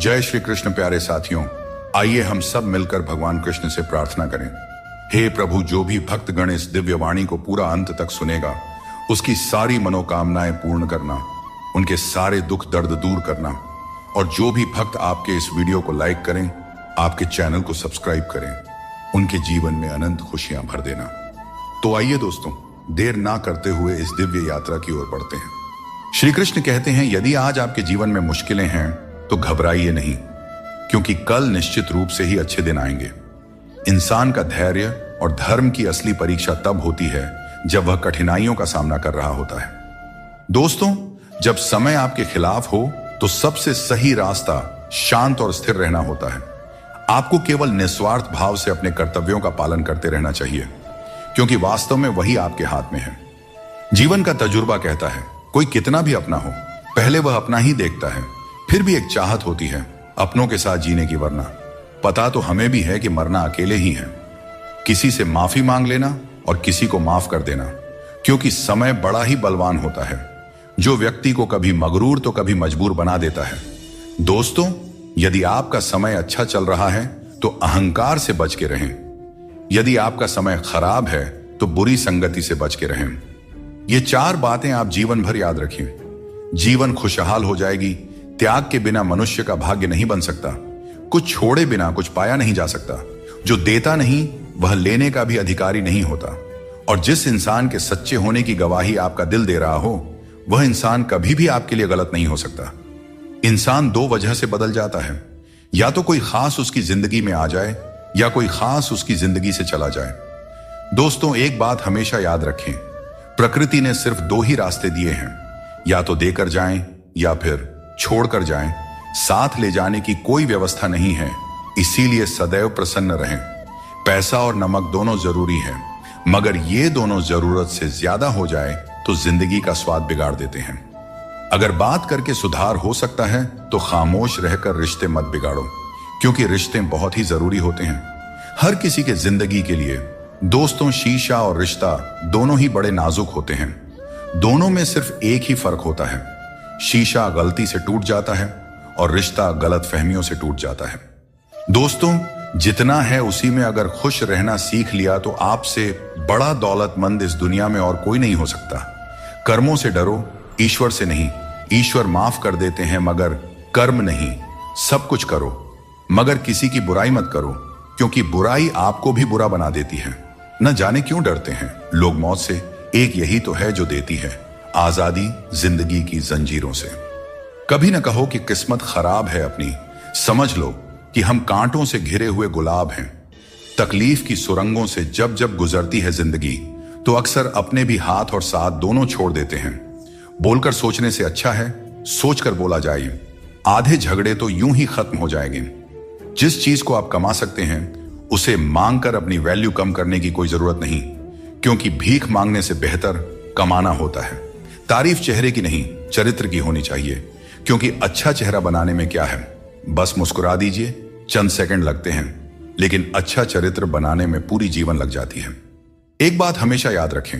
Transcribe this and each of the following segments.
जय श्री कृष्ण प्यारे साथियों, आइए हम सब मिलकर भगवान कृष्ण से प्रार्थना करें। हे प्रभु, जो भी भक्तगण इस दिव्य वाणी को पूरा अंत तक सुनेगा, उसकी सारी मनोकामनाएं पूर्ण करना, उनके सारे दुख दर्द दूर करना। और जो भी भक्त आपके इस वीडियो को लाइक करें, आपके चैनल को सब्सक्राइब करें, उनके जीवन में अनंत खुशियां भर देना। तो आइए दोस्तों, देर ना करते हुए इस दिव्य यात्रा की ओर बढ़ते हैं। श्री कृष्ण कहते हैं, यदि आज आपके जीवन में मुश्किलें हैं तो घबराइए नहीं, क्योंकि कल निश्चित रूप से ही अच्छे दिन आएंगे। इंसान का धैर्य और धर्म की असली परीक्षा तब होती है जब वह कठिनाइयों का सामना कर रहा होता है। दोस्तों, जब समय आपके खिलाफ हो तो सबसे सही रास्ता शांत और स्थिर रहना होता है। आपको केवल निस्वार्थ भाव से अपने कर्तव्यों का पालन करते रहना चाहिए, क्योंकि वास्तव में वही आपके हाथ में है। जीवन का तजुर्बा कहता है, कोई कितना भी अपना हो, पहले वह अपना ही देखता है। फिर भी एक चाहत होती है अपनों के साथ जीने की, वरना पता तो हमें भी है कि मरना अकेले ही है। किसी से माफी मांग लेना और किसी को माफ कर देना, क्योंकि समय बड़ा ही बलवान होता है, जो व्यक्ति को कभी मगरूर तो कभी मजबूर बना देता है। दोस्तों, यदि आपका समय अच्छा चल रहा है तो अहंकार से बच के रहें। यदि आपका समय खराब है तो बुरी संगति से बच के रहें। ये 4 बातें आप जीवन भर याद रखें। जीवन खुशहाल हो जाएगी। त्याग के बिना मनुष्य का भाग्य नहीं बन सकता। कुछ छोड़े बिना कुछ पाया नहीं जा सकता। जो देता नहीं वह लेने का भी अधिकारी नहीं होता। और जिस इंसान के सच्चे होने की गवाही आपका दिल दे रहा हो, वह इंसान कभी भी आपके लिए गलत नहीं हो सकता। इंसान 2 वजह से बदल जाता है, या तो कोई खास उसकी जिंदगी में आ जाए या कोई खास उसकी जिंदगी से चला जाए। दोस्तों, एक बात हमेशा याद रखें, प्रकृति ने सिर्फ 2 ही रास्ते दिए हैं, या तो देकर जाएं या फिर छोड़कर जाएं। साथ ले जाने की कोई व्यवस्था नहीं है, इसीलिए सदैव प्रसन्न रहें। पैसा और नमक दोनों जरूरी हैं, मगर ये दोनों जरूरत से ज्यादा हो जाए तो जिंदगी का स्वाद बिगाड़ देते हैं। अगर बात करके सुधार हो सकता है तो खामोश रहकर रिश्ते मत बिगाड़ो, क्योंकि रिश्ते बहुत ही जरूरी होते हैं। हर किसी के जिंदगी के लिए दोस्तों, शीशा और रिश्ता दोनों ही बड़े नाजुक होते हैं। दोनों में सिर्फ एक ही फर्क होता है, शीशा गलती से टूट जाता है और रिश्ता गलत फहमियों से टूट जाता है। दोस्तों, जितना है उसी में अगर खुश रहना सीख लिया तो आपसे बड़ा दौलतमंद इस दुनिया में और कोई नहीं हो सकता। कर्मों से डरो, ईश्वर से नहीं। ईश्वर माफ कर देते हैं, मगर कर्म नहीं। सब कुछ करो मगर किसी की बुराई मत करो, क्योंकि बुराई आपको भी बुरा बना देती है। न जाने क्यों डरते हैं लोग मौत से। एक यही तो है जो देती है आजादी जिंदगी की जंजीरों से। कभी न कहो कि किस्मत खराब है अपनी, समझ लो कि हम कांटों से घिरे हुए गुलाब हैं। तकलीफ की सुरंगों से जब जब गुजरती है जिंदगी, तो अक्सर अपने भी हाथ और साथ दोनों छोड़ देते हैं। बोलकर सोचने से अच्छा है सोचकर बोला जाए। आधे झगड़े तो यूं ही खत्म हो जाएंगे। जिस चीज को आप कमा सकते हैं, उसे मांगकर अपनी वैल्यू कम करने की कोई जरूरत नहीं, क्योंकि भीख मांगने से बेहतर कमाना होता है। तारीफ चेहरे की नहीं, चरित्र की होनी चाहिए, क्योंकि अच्छा चेहरा बनाने में क्या है, बस मुस्कुरा दीजिए, चंद सेकंड लगते हैं, लेकिन अच्छा चरित्र बनाने में पूरी जीवन लग जाती है। एक बात हमेशा याद रखें,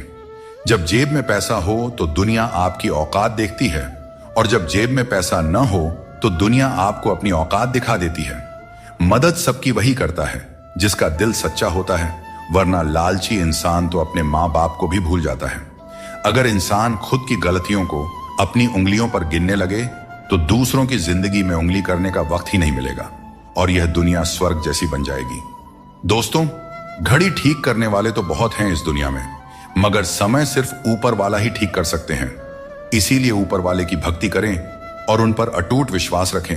जब जेब में पैसा हो तो दुनिया आपकी औकात देखती है, और जब जेब में पैसा न हो तो दुनिया आपको अपनी औकात दिखा देती है। मदद सबकी वही करता है जिसका दिल सच्चा होता है, वरना लालची इंसान तो अपने माँ बाप को भी भूल जाता है। अगर इंसान खुद की गलतियों को अपनी उंगलियों पर गिनने लगे तो दूसरों की जिंदगी में उंगली करने का वक्त ही नहीं मिलेगा, और यह दुनिया स्वर्ग जैसी बन जाएगी। दोस्तों, घड़ी ठीक करने वाले तो बहुत हैं इस दुनिया में, मगर समय सिर्फ ऊपर वाला ही ठीक कर सकते हैं। इसीलिए ऊपर वाले की भक्ति करें और उन पर अटूट विश्वास रखें।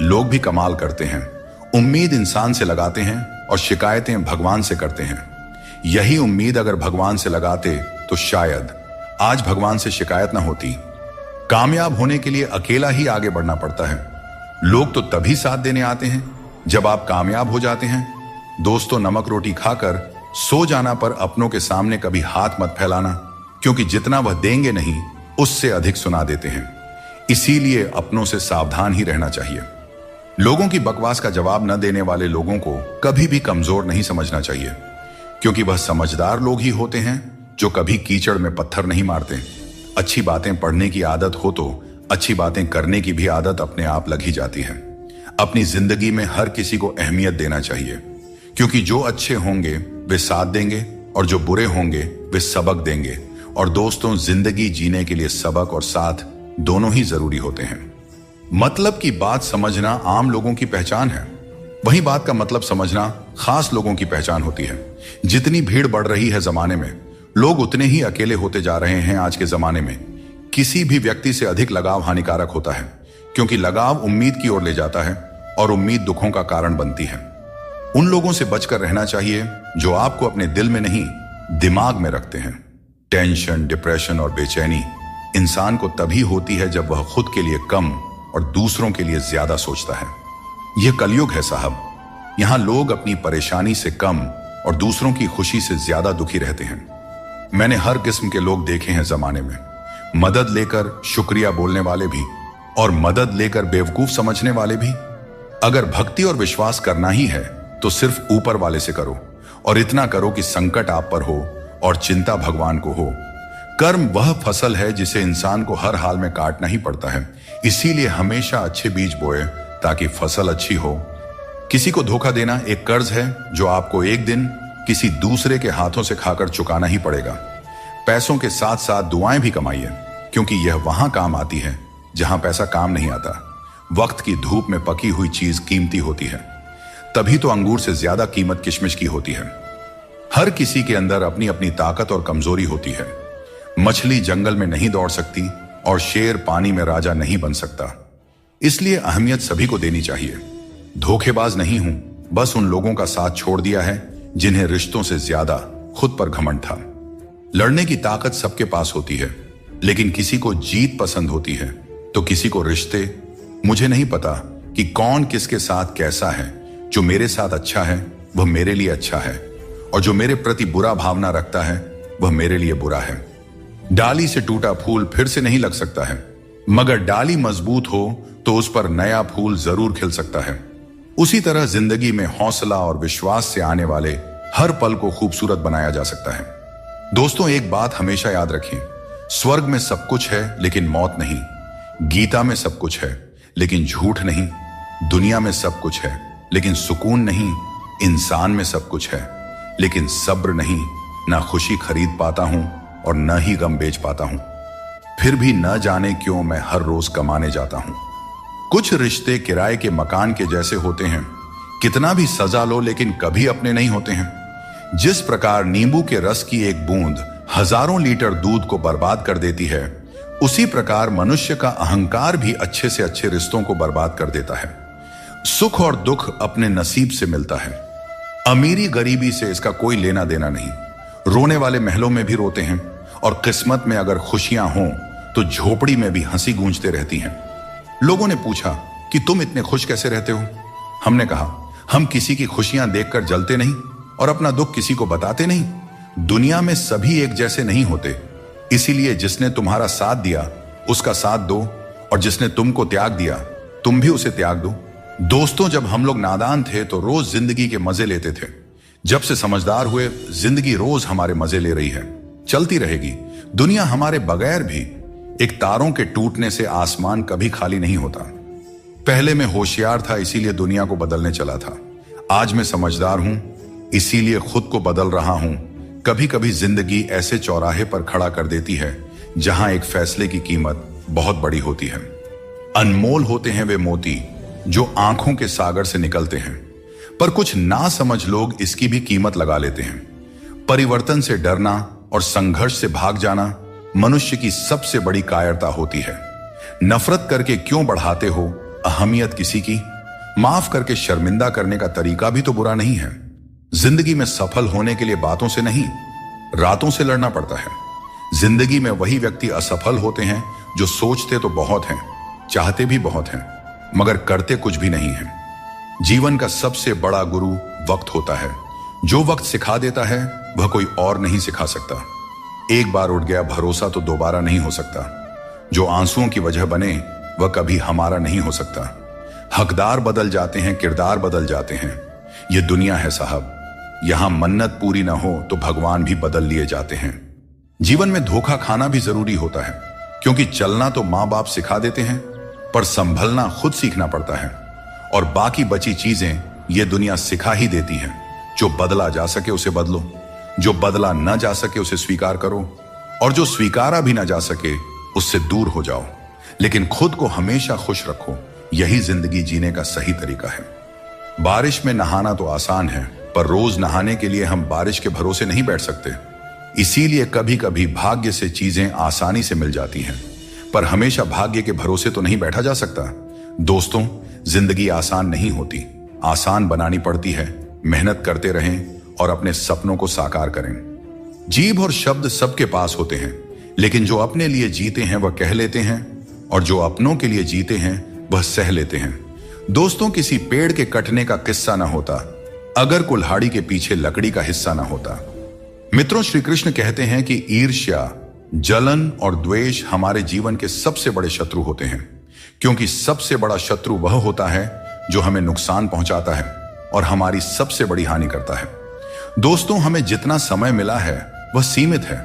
लोग भी कमाल करते हैं, उम्मीद इंसान से लगाते हैं और शिकायतें भगवान से करते हैं। यही उम्मीद अगर भगवान से लगाते तो शायद आज भगवान से शिकायत ना होती। कामयाब होने के लिए अकेला ही आगे बढ़ना पड़ता है। लोग तो तभी साथ देने आते हैं जब आप कामयाब हो जाते हैं। दोस्तों, नमक रोटी खाकर सो जाना पर अपनों के सामने कभी हाथ मत फैलाना, क्योंकि जितना वह देंगे नहीं उससे अधिक सुना देते हैं। इसीलिए अपनों से सावधान ही रहना चाहिए। लोगों की बकवास का जवाब न देने वाले लोगों को कभी भी कमजोर नहीं समझना चाहिए, क्योंकि वह समझदार लोग ही होते हैं जो कभी कीचड़ में पत्थर नहीं मारते। अच्छी बातें पढ़ने की आदत हो तो अच्छी बातें करने की भी आदत अपने आप लग ही जाती है। अपनी जिंदगी में हर किसी को अहमियत देना चाहिए, क्योंकि जो अच्छे होंगे वे साथ देंगे और जो बुरे होंगे वे सबक देंगे। और दोस्तों, जिंदगी जीने के लिए सबक और साथ दोनों ही जरूरी होते हैं। मतलब की बात समझना आम लोगों की पहचान है, वही बात का मतलब समझना खास लोगों की पहचान होती है। जितनी भीड़ बढ़ रही है जमाने में, लोग उतने ही अकेले होते जा रहे हैं। आज के जमाने में किसी भी व्यक्ति से अधिक लगाव हानिकारक होता है, क्योंकि लगाव उम्मीद की ओर ले जाता है और उम्मीद दुखों का कारण बनती है। उन लोगों से बचकर रहना चाहिए जो आपको अपने दिल में नहीं, दिमाग में रखते हैं। टेंशन, डिप्रेशन और बेचैनी इंसान को तभी होती है जब वह खुद के लिए कम और दूसरों के लिए ज्यादा सोचता है। यह कलयुग है साहब, यहां लोग अपनी परेशानी से कम और दूसरों की खुशी से ज्यादा दुखी रहते हैं। मैंने हर किस्म के लोग देखे हैं जमाने में, मदद लेकर शुक्रिया बोलने वाले भी और मदद लेकर बेवकूफ समझने वाले भी। अगर भक्ति और विश्वास करना ही है तो सिर्फ ऊपर वाले से करो, और इतना करो कि संकट आप पर हो और चिंता भगवान को हो। कर्म वह फसल है जिसे इंसान को हर हाल में काटना ही पड़ता है, इसीलिए हमेशा अच्छे बीज बोए ताकि फसल अच्छी हो। किसी को धोखा देना एक कर्ज है जो आपको एक दिन किसी दूसरे के हाथों से खाकर चुकाना ही पड़ेगा। पैसों के साथ साथ दुआएं भी कमाइए, क्योंकि यह वहां काम आती है जहां पैसा काम नहीं आता। वक्त की धूप में पकी हुई चीज कीमती होती है, तभी तो अंगूर से ज्यादा कीमत किशमिश की होती है। हर किसी के अंदर अपनी अपनी ताकत और कमजोरी होती है। मछली जंगल में नहीं दौड़ सकती और शेर पानी में राजा नहीं बन सकता, इसलिए अहमियत सभी को देनी चाहिए। धोखेबाज नहीं हूं, बस उन लोगों का साथ छोड़ दिया है जिन्हें रिश्तों से ज्यादा खुद पर घमंड था। लड़ने की ताकत सबके पास होती है, लेकिन किसी को जीत पसंद होती है तो किसी को रिश्ते। मुझे नहीं पता कि कौन किसके साथ कैसा है। जो मेरे साथ अच्छा है वह मेरे लिए अच्छा है, और जो मेरे प्रति बुरा भावना रखता है वह मेरे लिए बुरा है। डाली से टूटा फूल फिर से नहीं लग सकता है, मगर डाली मजबूत हो तो उस पर नया फूल जरूर खिल सकता है। उसी तरह जिंदगी में हौसला और विश्वास से आने वाले हर पल को खूबसूरत बनाया जा सकता है। दोस्तों, एक बात हमेशा याद रखें, स्वर्ग में सब कुछ है लेकिन मौत नहीं। गीता में सब कुछ है लेकिन झूठ नहीं। दुनिया में सब कुछ है लेकिन सुकून नहीं। इंसान में सब कुछ है लेकिन सब्र नहीं। ना खुशी खरीद पाता हूं और न ही गम बेच पाता हूं, फिर भी न जाने क्यों मैं हर रोज कमाने जाता हूं। कुछ रिश्ते किराए के मकान के जैसे होते हैं, कितना भी सजा लो लेकिन कभी अपने नहीं होते हैं। जिस प्रकार नींबू के रस की एक बूंद हजारों लीटर दूध को बर्बाद कर देती है, उसी प्रकार मनुष्य का अहंकार भी अच्छे से अच्छे रिश्तों को बर्बाद कर देता है। सुख और दुख अपने नसीब से मिलता है, अमीरी गरीबी से इसका कोई लेना देना नहीं। रोने वाले महलों में भी रोते हैं, और किस्मत में अगर खुशियां हों तो झोपड़ी में भी हंसी गूंजते रहती हैं। लोगों ने पूछा कि तुम इतने खुश कैसे रहते हो? हमने कहा, हम किसी की खुशियां देखकर जलते नहीं और अपना दुख किसी को बताते नहीं। दुनिया में सभी एक जैसे नहीं होते, इसीलिए जिसने तुम्हारा साथ दिया उसका साथ दो, और जिसने तुमको त्याग दिया तुम भी उसे त्याग दो। दोस्तों, जब हम लोग नादान थे तो रोज जिंदगी के मजे लेते थे। जब से समझदार हुए, जिंदगी रोज हमारे मजे ले रही है, चलती रहेगी। दुनिया हमारे बगैर भी। एक तारों के टूटने से आसमान कभी खाली नहीं होता। पहले मैं होशियार था इसीलिए दुनिया को बदलने चला था, आज मैं समझदार हूं इसीलिए खुद को बदल रहा हूं। कभी कभी जिंदगी ऐसे चौराहे पर खड़ा कर देती है जहां एक फैसले की कीमत बहुत बड़ी होती है। अनमोल होते हैं वे मोती जो आंखों के सागर से निकलते हैं, पर कुछ ना समझ लोग इसकी भी कीमत लगा लेते हैं। परिवर्तन से डरना और संघर्ष से भाग जाना मनुष्य की सबसे बड़ी कायरता होती है। नफरत करके क्यों बढ़ाते हो अहमियत किसी की? माफ करके शर्मिंदा करने का तरीका भी तो बुरा नहीं है। जिंदगी में सफल होने के लिए बातों से नहीं, रातों से लड़ना पड़ता है। जिंदगी में वही व्यक्ति असफल होते हैं जो सोचते तो बहुत हैं, चाहते भी बहुत हैं, मगर करते कुछ भी नहीं है। जीवन का सबसे बड़ा गुरु वक्त होता है। जो वक्त सिखा देता है वह कोई और नहीं सिखा सकता। एक बार उठ गया भरोसा तो दोबारा नहीं हो सकता। जो आंसुओं की वजह बने वह कभी हमारा नहीं हो सकता। हकदार बदल जाते हैं, किरदार बदल जाते हैं। यह दुनिया है साहब, यहां मन्नत पूरी ना हो तो भगवान भी बदल लिए जाते हैं। जीवन में धोखा खाना भी जरूरी होता है, क्योंकि चलना तो मां बाप सिखा देते हैं, पर संभलना खुद सीखना पड़ता है। और बाकी बची चीजें ये दुनिया सिखा ही देती है। जो बदला जा सके उसे बदलो, जो बदला न जा सके उसे स्वीकार करो, और जो स्वीकारा भी न जा सके उससे दूर हो जाओ। लेकिन खुद को हमेशा खुश रखो, यही जिंदगी जीने का सही तरीका है। बारिश में नहाना तो आसान है, पर रोज नहाने के लिए हम बारिश के भरोसे नहीं बैठ सकते। इसीलिए कभी कभी भाग्य से चीजें आसानी से मिल जाती हैं, पर हमेशा भाग्य के भरोसे तो नहीं बैठा जा सकता। दोस्तों, जिंदगी आसान नहीं होती, आसान बनानी पड़ती है। मेहनत करते रहें और अपने सपनों को साकार करें। जीभ और शब्द सबके पास होते हैं, लेकिन जो अपने लिए जीते हैं वह कह लेते हैं, और जो अपनों के लिए जीते हैं वह सह लेते हैं। दोस्तों, किसी पेड़ के कटने का किस्सा ना होता अगर कुल्हाड़ी के पीछे लकड़ी का हिस्सा ना होता। मित्रों, श्री कृष्ण कहते हैं कि ईर्ष्या, जलन और द्वेष हमारे जीवन के सबसे बड़े शत्रु होते हैं, क्योंकि सबसे बड़ा शत्रु वह होता है जो हमें नुकसान पहुंचाता है और हमारी सबसे बड़ी हानि करता है। दोस्तों, हमें जितना समय मिला है वह सीमित है।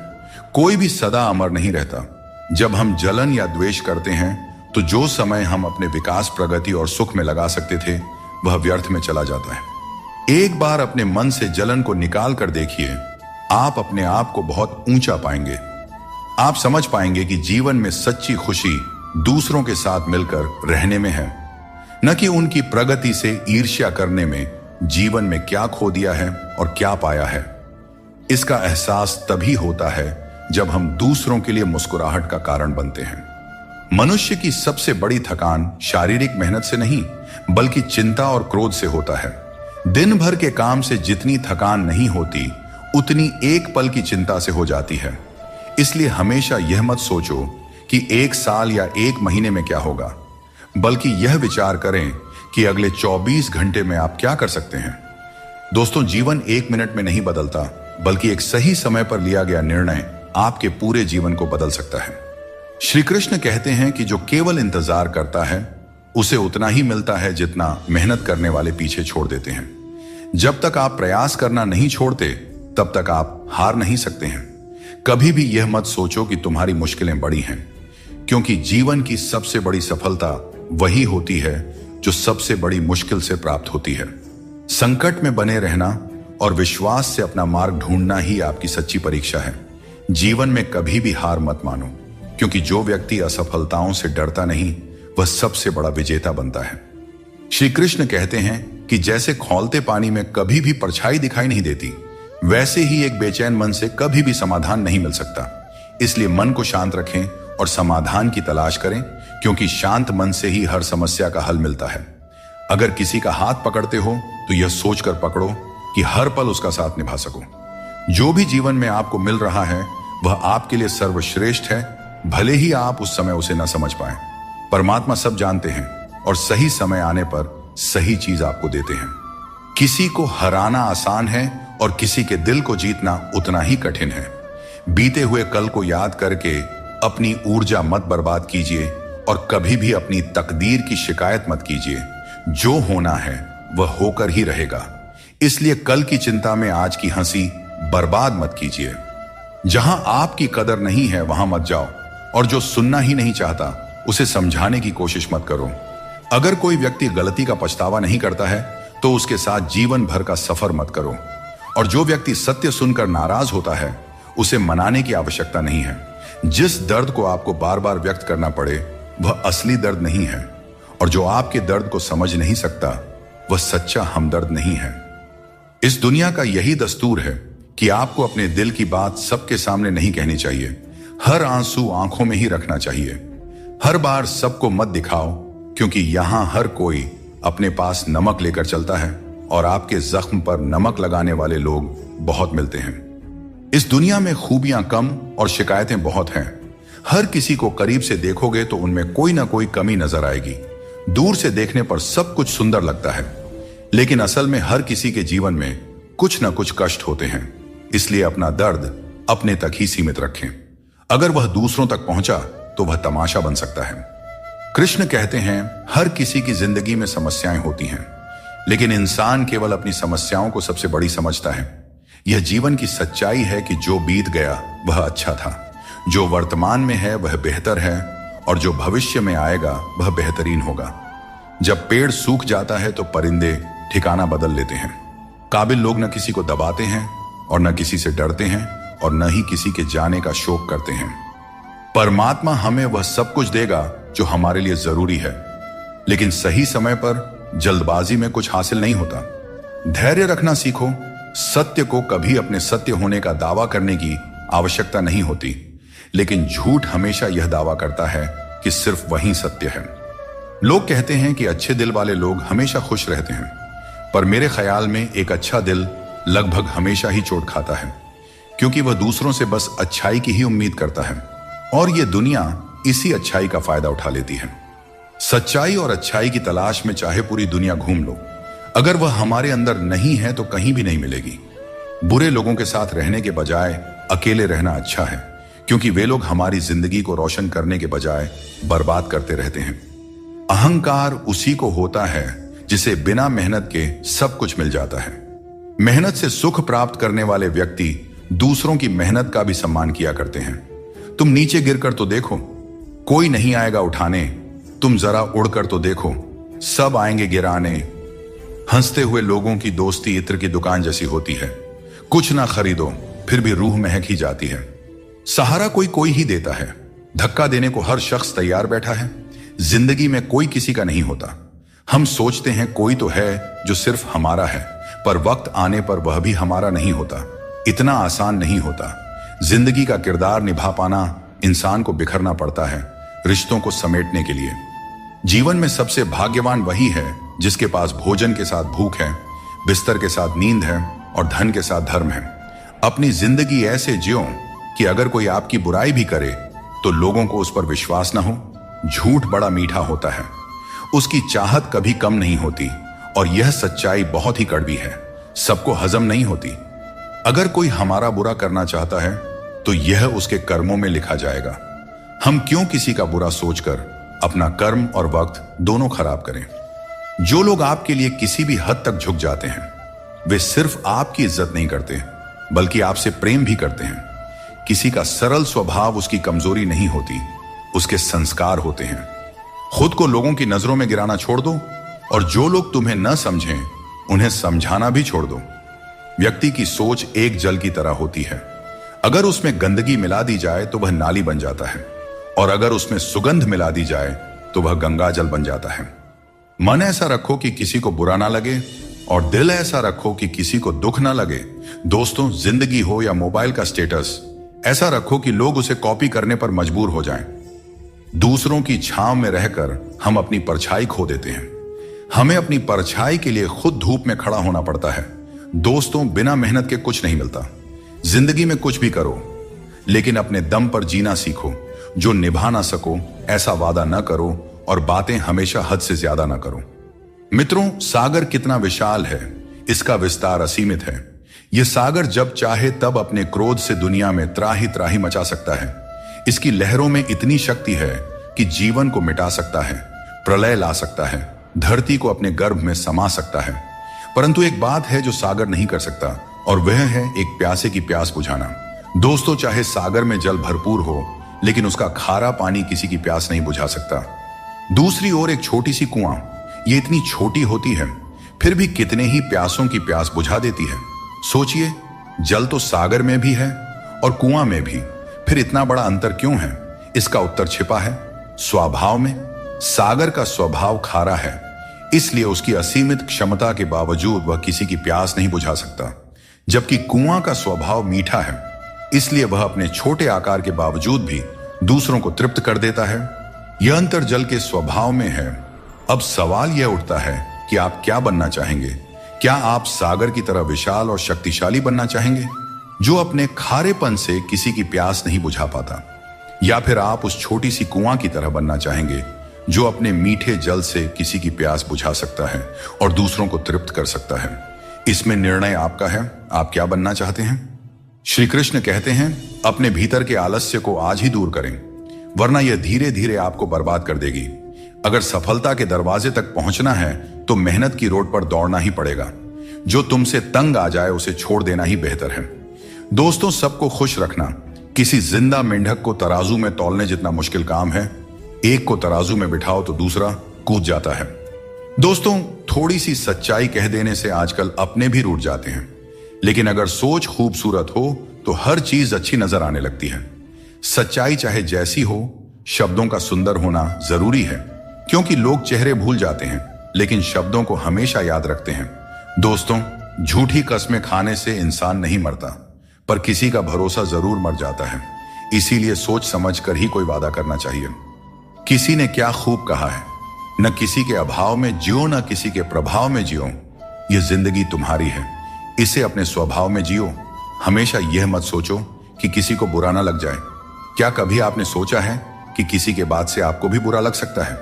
कोई भी सदा अमर नहीं रहता। जब हम जलन या द्वेष करते हैं तो जो समय हम अपने विकास, प्रगति और सुख में लगा सकते थे वह व्यर्थ में चला जाता है। एक बार अपने मन से जलन को निकाल कर देखिए, आप अपने आप को बहुत ऊंचा पाएंगे। आप समझ पाएंगे कि जीवन में सच्ची खुशी दूसरों के साथ मिलकर रहने में है, न कि उनकी प्रगति से ईर्ष्या करने में। जीवन में क्या खो दिया है और क्या पाया है, इसका एहसास तभी होता है जब हम दूसरों के लिए मुस्कुराहट का कारण बनते हैं। मनुष्य की सबसे बड़ी थकान शारीरिक मेहनत से नहीं, बल्कि चिंता और क्रोध से होता है। दिन भर के काम से जितनी थकान नहीं होती, उतनी एक पल की चिंता से हो जाती है। इसलिए हमेशा यह मत सोचो कि एक साल या एक महीने में क्या होगा, बल्कि यह विचार करें कि अगले 24 घंटे में आप क्या कर सकते हैं। दोस्तों, जीवन एक मिनट में नहीं बदलता, बल्कि एक सही समय पर लिया गया निर्णय आपके पूरे जीवन को बदल सकता है। श्री कृष्ण कहते हैं कि जो केवल इंतजार करता है उसे उतना ही मिलता है जितना मेहनत करने वाले पीछे छोड़ देते हैं। जब तक आप प्रयास करना नहीं छोड़ते, तब तक आप हार नहीं सकते हैं। कभी भी यह मत सोचो कि तुम्हारी मुश्किलें बड़ी हैं, क्योंकि जीवन की सबसे बड़ी सफलता वही होती है जो सबसे बड़ी मुश्किल से प्राप्त होती है। संकट में बने रहना और विश्वास से अपना मार्ग ढूंढना ही आपकी सच्ची परीक्षा है। जीवन में कभी भी हार मत मानो, क्योंकि जो व्यक्ति असफलताओं से डरता नहीं, वह सबसे बड़ा विजेता बनता है। श्री कृष्ण कहते हैं कि जैसे खौलते पानी में कभी भी परछाई दिखाई नहीं देती, वैसे ही एक बेचैन मन से कभी भी समाधान नहीं मिल सकता। इसलिए मन को शांत रखें और समाधान की तलाश करें, क्योंकि शांत मन से ही हर समस्या का हल मिलता है। अगर किसी का हाथ पकड़ते हो तो यह सोचकर पकड़ो कि हर पल उसका साथ निभा सको। जो भी जीवन में आपको मिल रहा है वह आपके लिए सर्वश्रेष्ठ है, भले ही आप उस समय उसे न समझ पाए। परमात्मा सब जानते हैं और सही समय आने पर सही चीज आपको देते हैं। किसी को हराना आसान है और किसी के दिल को जीतना उतना ही कठिन है। बीते हुए कल को याद करके अपनी ऊर्जा मत बर्बाद कीजिए और कभी भी अपनी तकदीर की शिकायत मत कीजिए। जो होना है वह होकर ही रहेगा। इसलिए कल की चिंता में आज की हंसी बर्बाद मत कीजिए। जहां आपकी कदर नहीं है वहां मत जाओ, और जो सुनना ही नहीं चाहता उसे समझाने की कोशिश मत करो। अगर कोई व्यक्ति गलती का पछतावा नहीं करता है तो उसके साथ जीवन भर का सफर मत करो, और जो व्यक्ति सत्य सुनकर नाराज होता है उसे मनाने की आवश्यकता नहीं है। जिस दर्द को आपको बार बार व्यक्त करना पड़े वह असली दर्द नहीं है, और जो आपके दर्द को समझ नहीं सकता वह सच्चा हमदर्द नहीं है। इस दुनिया का यही दस्तूर है कि आपको अपने दिल की बात सबके सामने नहीं कहनी चाहिए। हर आंसू आंखों में ही रखना चाहिए। हर बार सबको मत दिखाओ, क्योंकि यहां हर कोई अपने पास नमक लेकर चलता है और आपके जख्म पर नमक लगाने वाले लोग बहुत मिलते हैं। इस दुनिया में खूबियां कम और शिकायतें बहुत हैं। हर किसी को करीब से देखोगे तो उनमें कोई ना कोई कमी नजर आएगी। दूर से देखने पर सब कुछ सुंदर लगता है, लेकिन असल में हर किसी के जीवन में कुछ ना कुछ कष्ट होते हैं। इसलिए अपना दर्द अपने तक ही सीमित रखें। अगर वह दूसरों तक पहुंचा तो वह तमाशा बन सकता है। कृष्ण कहते हैं, हर किसी की जिंदगी में समस्याएं होती हैं, लेकिन इंसान केवल अपनी समस्याओं को सबसे बड़ी समझता है। यह जीवन की सच्चाई है कि जो बीत गया वह अच्छा था, जो वर्तमान में है वह बेहतर है, और जो भविष्य में आएगा वह बेहतरीन होगा। जब पेड़ सूख जाता है तो परिंदे ठिकाना बदल लेते हैं। काबिल लोग न किसी को दबाते हैं और न किसी से डरते हैं और न ही किसी के जाने का शोक करते हैं। परमात्मा हमें वह सब कुछ देगा जो हमारे लिए जरूरी है, लेकिन सही समय पर जल्दबाजी में कुछ हासिल नहीं होता। धैर्य रखना सीखो। सत्य को कभी अपने सत्य होने का दावा करने की आवश्यकता नहीं होती, लेकिन झूठ हमेशा यह दावा करता है कि सिर्फ वही सत्य है। लोग कहते हैं कि अच्छे दिल वाले लोग हमेशा खुश रहते हैं, पर मेरे ख्याल में एक अच्छा दिल लगभग हमेशा ही चोट खाता है, क्योंकि वह दूसरों से बस अच्छाई की ही उम्मीद करता है और यह दुनिया इसी अच्छाई का फायदा उठा लेती है। सच्चाई और अच्छाई की तलाश में चाहे पूरी दुनिया घूम लो, अगर वह हमारे अंदर नहीं है तो कहीं भी नहीं मिलेगी। बुरे लोगों के साथ रहने के बजाय अकेले रहना अच्छा है, क्योंकि वे लोग हमारी जिंदगी को रोशन करने के बजाय बर्बाद करते रहते हैं। अहंकार उसी को होता है जिसे बिना मेहनत के सब कुछ मिल जाता है। मेहनत से सुख प्राप्त करने वाले व्यक्ति दूसरों की मेहनत का भी सम्मान किया करते हैं। तुम नीचे गिरकर तो देखो, कोई नहीं आएगा उठाने। तुम जरा उड़कर तो देखो, सब आएंगे गिराने। हंसते हुए लोगों की दोस्ती इत्र की दुकान जैसी होती है। कुछ ना खरीदो फिर भी रूह महक ही जाती है। सहारा कोई ही देता है, धक्का देने को हर शख्स तैयार बैठा है। जिंदगी में कोई किसी का नहीं होता। हम सोचते हैं कोई तो है जो सिर्फ हमारा है, पर वक्त आने पर वह भी हमारा नहीं होता। इतना आसान नहीं होता। जिंदगी का किरदार निभा पाना इंसान को बिखरना पड़ता है रिश्तों को समेटने के लिए। जीवन में सबसे भाग्यवान वही है जिसके पास भोजन के साथ भूख है, बिस्तर के साथ नींद है और धन के साथ धर्म है। अपनी जिंदगी ऐसे जियो कि अगर कोई आपकी बुराई भी करे तो लोगों को उस पर विश्वास ना हो। झूठ बड़ा मीठा होता है, उसकी चाहत कभी कम नहीं होती और यह सच्चाई बहुत ही कड़वी है, सबको हजम नहीं होती। अगर कोई हमारा बुरा करना चाहता है तो यह उसके कर्मों में लिखा जाएगा। हम क्यों किसी का बुरा सोचकर अपना कर्म और वक्त दोनों खराब करें। जो लोग आपके लिए किसी भी हद तक झुक जाते हैं, वे सिर्फ आपकी इज्जत नहीं करते बल्कि आपसे प्रेम भी करते हैं। किसी का सरल स्वभाव उसकी कमजोरी नहीं होती, उसके संस्कार होते हैं। खुद को लोगों की नजरों में गिराना छोड़ दो और जो लोग तुम्हें न समझें उन्हें समझाना भी छोड़ दो। व्यक्ति की सोच एक जल की तरह होती है। अगर उसमें गंदगी मिला दी जाए तो वह नाली बन जाता है और अगर उसमें सुगंध मिला दी जाए तो वह गंगा जल बन जाता है। मन ऐसा रखो कि किसी को बुरा ना लगे और दिल ऐसा रखो कि किसी को दुख ना लगे। दोस्तों, जिंदगी हो या मोबाइल का स्टेटस, ऐसा रखो कि लोग उसे कॉपी करने पर मजबूर हो जाएं। दूसरों की छांव में रहकर हम अपनी परछाई खो देते हैं। हमें अपनी परछाई के लिए खुद धूप में खड़ा होना पड़ता है। दोस्तों, बिना मेहनत के कुछ नहीं मिलता। जिंदगी में कुछ भी करो, लेकिन अपने दम पर जीना सीखो। जो निभा ना सको ऐसा वादा न करो और बातें हमेशा हद से ज्यादा ना करो। मित्रों, सागर कितना विशाल है, इसका विस्तार असीमित है। यह सागर जब चाहे तब अपने क्रोध से दुनिया में त्राही त्राही मचा सकता है। इसकी लहरों में इतनी शक्ति है कि जीवन को मिटा सकता है, प्रलय ला सकता है, धरती को अपने गर्भ में समा सकता है। परंतु एक बात है जो सागर नहीं कर सकता, और वह है एक प्यासे की प्यास बुझाना। दोस्तों, चाहे सागर में जल भरपूर हो, लेकिन उसका खारा पानी किसी की प्यास नहीं बुझा सकता। दूसरी ओर एक छोटी सी कुआं, ये इतनी छोटी होती है फिर भी कितने ही प्यासों की प्यास बुझा देती है। सोचिए, जल तो सागर में भी है और कुआं में भी, फिर इतना बड़ा अंतर क्यों है? इसका उत्तर छिपा है स्वभाव में। सागर का स्वभाव खारा है, इसलिए उसकी असीमित क्षमता के बावजूद वह किसी की प्यास नहीं बुझा सकता। जबकि कुआं का स्वभाव मीठा है, इसलिए वह अपने छोटे आकार के बावजूद भी दूसरों को तृप्त कर देता है। यह अंतर जल के स्वभाव में है। अब सवाल यह उठता है कि आप क्या बनना चाहेंगे? क्या आप सागर की तरह विशाल और शक्तिशाली बनना चाहेंगे, जो अपने खारेपन से किसी की प्यास नहीं बुझा पाता? या फिर आप उस छोटी सी कुआं की तरह बनना चाहेंगे, जो अपने मीठे जल से किसी की प्यास बुझा सकता है और दूसरों को तृप्त कर सकता है? इसमें निर्णय आपका है। आप क्या बनना चाहते हैं? श्री कृष्ण कहते हैं, अपने भीतर के आलस्य को आज ही दूर करें, वरना यह धीरे धीरे आपको बर्बाद कर देगी। अगर सफलता के दरवाजे तक पहुंचना है तो मेहनत की रोड पर दौड़ना ही पड़ेगा। जो तुमसे तंग आ जाए उसे छोड़ देना ही बेहतर है। दोस्तों, सबको खुश रखना किसी जिंदा मेंढक को तराजू में तौलने जितना मुश्किल काम है। एक को तराजू में बिठाओ तो दूसरा कूद जाता है। दोस्तों, थोड़ी सी सच्चाई कह देने से आजकल अपने भी रूठ जाते हैं, लेकिन अगर सोच खूबसूरत हो तो हर चीज अच्छी नजर आने लगती है। सच्चाई चाहे जैसी हो, शब्दों का सुंदर होना जरूरी है, क्योंकि लोग चेहरे भूल जाते हैं लेकिन शब्दों को हमेशा याद रखते हैं। दोस्तों, झूठी कस्में खाने से इंसान नहीं मरता, पर किसी का भरोसा जरूर मर जाता है। इसीलिए सोच समझ कर ही कोई वादा करना चाहिए। किसी ने क्या खूब कहा है, न किसी के अभाव में जियो, न किसी के प्रभाव में जियो। यह जिंदगी तुम्हारी है, इसे अपने स्वभाव में जियो। हमेशा यह मत सोचो कि किसी को बुरा ना लग जाए। क्या कभी आपने सोचा है कि किसी के बात से आपको भी बुरा लग सकता है?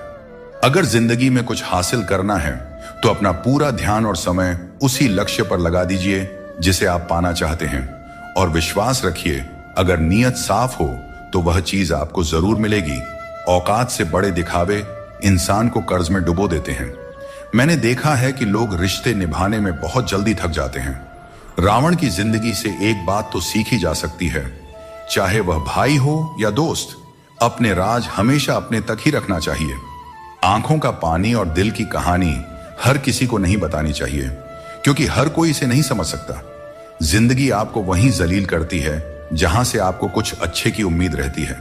अगर जिंदगी में कुछ हासिल करना है तो अपना पूरा ध्यान और समय उसी लक्ष्य पर लगा दीजिए जिसे आप पाना चाहते हैं, और विश्वास रखिए, अगर नीयत साफ हो तो वह चीज आपको जरूर मिलेगी। औकात से बड़े दिखावे इंसान को कर्ज में डुबो देते हैं। मैंने देखा है कि लोग रिश्ते निभाने में बहुत जल्दी थक जाते हैं। रावण की जिंदगी से एक बात तो सीखी जा सकती है, चाहे वह भाई हो या दोस्त, अपने राज हमेशा अपने तक ही रखना चाहिए। आंखों का पानी और दिल की कहानी हर किसी को नहीं बतानी चाहिए, क्योंकि हर कोई इसे नहीं समझ सकता। जिंदगी आपको वहीं जलील करती है जहां से आपको कुछ अच्छे की उम्मीद रहती है।